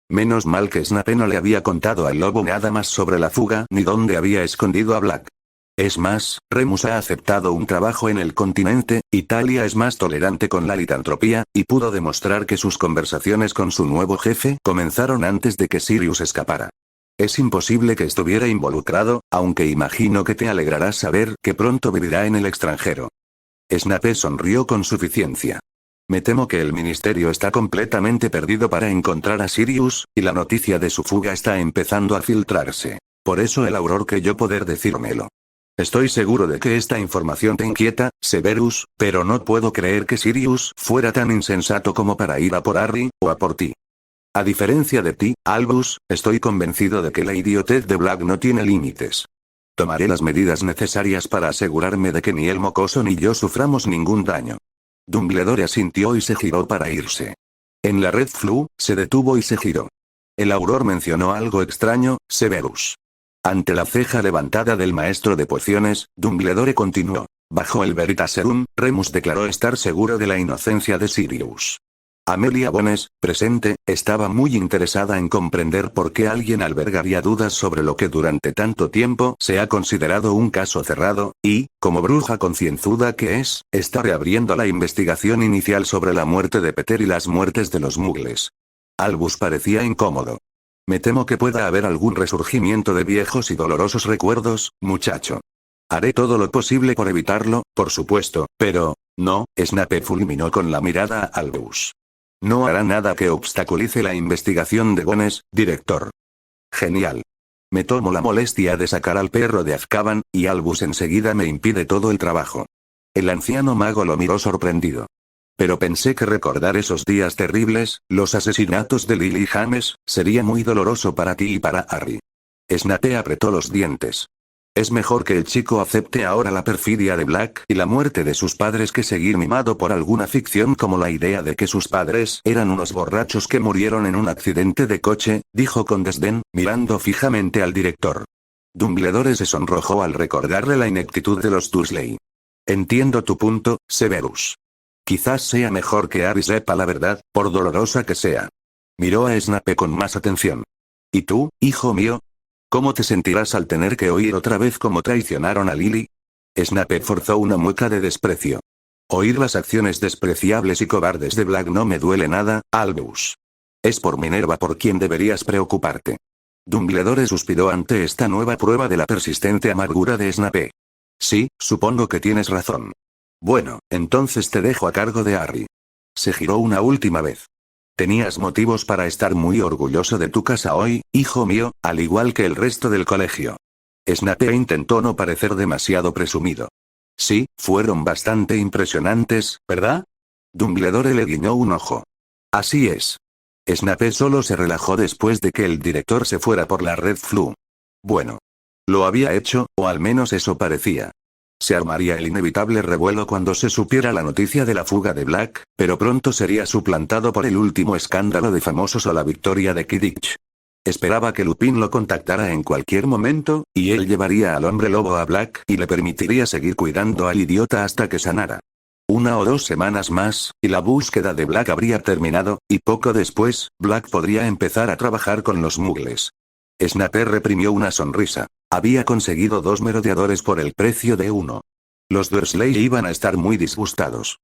Menos mal que Snape no le había contado al lobo nada más sobre la fuga ni dónde había escondido a Black. Es más, Remus ha aceptado un trabajo en el continente, Italia es más tolerante con la litantropía, y pudo demostrar que sus conversaciones con su nuevo jefe comenzaron antes de que Sirius escapara. Es imposible que estuviera involucrado, aunque imagino que te alegrará saber que pronto vivirá en el extranjero. Snape sonrió con suficiencia. Me temo que el ministerio está completamente perdido para encontrar a Sirius, y la noticia de su fuga está empezando a filtrarse. Por eso el auror creyó poder decírmelo. Estoy seguro de que esta información te inquieta, Severus, pero no puedo creer que Sirius fuera tan insensato como para ir a por Harry, o a por ti. A diferencia de ti, Albus, estoy convencido de que la idiotez de Black no tiene límites. Tomaré las medidas necesarias para asegurarme de que ni el mocoso ni yo suframos ningún daño. Dumbledore asintió y se giró para irse. En la Red Floo, se detuvo y se giró. El auror mencionó algo extraño, Severus. Ante la ceja levantada del maestro de pociones, Dumbledore continuó. Bajo el Veritaserum, Remus declaró estar seguro de la inocencia de Sirius. Amelia Bones, presente, estaba muy interesada en comprender por qué alguien albergaría dudas sobre lo que durante tanto tiempo se ha considerado un caso cerrado, y, como bruja concienzuda que es, está reabriendo la investigación inicial sobre la muerte de Peter y las muertes de los muggles. Albus parecía incómodo. Me temo que pueda haber algún resurgimiento de viejos y dolorosos recuerdos, muchacho. Haré todo lo posible por evitarlo, por supuesto, pero... No, Snape fulminó con la mirada a Albus. No hará nada que obstaculice la investigación de Bones, director. Genial. Me tomo la molestia de sacar al perro de Azkaban, y Albus enseguida me impide todo el trabajo. El anciano mago lo miró sorprendido. Pero pensé que recordar esos días terribles, los asesinatos de Lily James, sería muy doloroso para ti y para Harry. Snape apretó los dientes. Es mejor que el chico acepte ahora la perfidia de Black y la muerte de sus padres que seguir mimado por alguna ficción como la idea de que sus padres eran unos borrachos que murieron en un accidente de coche, dijo con desdén, mirando fijamente al director. Dumbledore se sonrojó al recordarle la ineptitud de los Dursley. Entiendo tu punto, Severus. Quizás sea mejor que Harry sepa la verdad, por dolorosa que sea. Miró a Snape con más atención. ¿Y tú, hijo mío? ¿Cómo te sentirás al tener que oír otra vez cómo traicionaron a Lily? Snape forzó una mueca de desprecio. Oír las acciones despreciables y cobardes de Black no me duele nada, Albus. Es por Minerva por quien deberías preocuparte. Dumbledore suspiró ante esta nueva prueba de la persistente amargura de Snape. Sí, supongo que tienes razón. Bueno, entonces te dejo a cargo de Harry. Se giró una última vez. Tenías motivos para estar muy orgulloso de tu casa hoy, hijo mío, al igual que el resto del colegio. Snape intentó no parecer demasiado presumido. Sí, fueron bastante impresionantes, ¿verdad? Dumbledore le guiñó un ojo. Así es. Snape solo se relajó después de que el director se fuera por la Red Floo. Bueno. Lo había hecho, o al menos eso parecía. Se armaría el inevitable revuelo cuando se supiera la noticia de la fuga de Black, pero pronto sería suplantado por el último escándalo de famosos o la victoria de Quidditch. Esperaba que Lupin lo contactara en cualquier momento, y él llevaría al hombre lobo a Black y le permitiría seguir cuidando al idiota hasta que sanara. 1 o 2 semanas más, y la búsqueda de Black habría terminado, y poco después, Black podría empezar a trabajar con los muggles. Snape reprimió una sonrisa. Había conseguido 2 merodeadores por el precio de 1. Los Dursley iban a estar muy disgustados.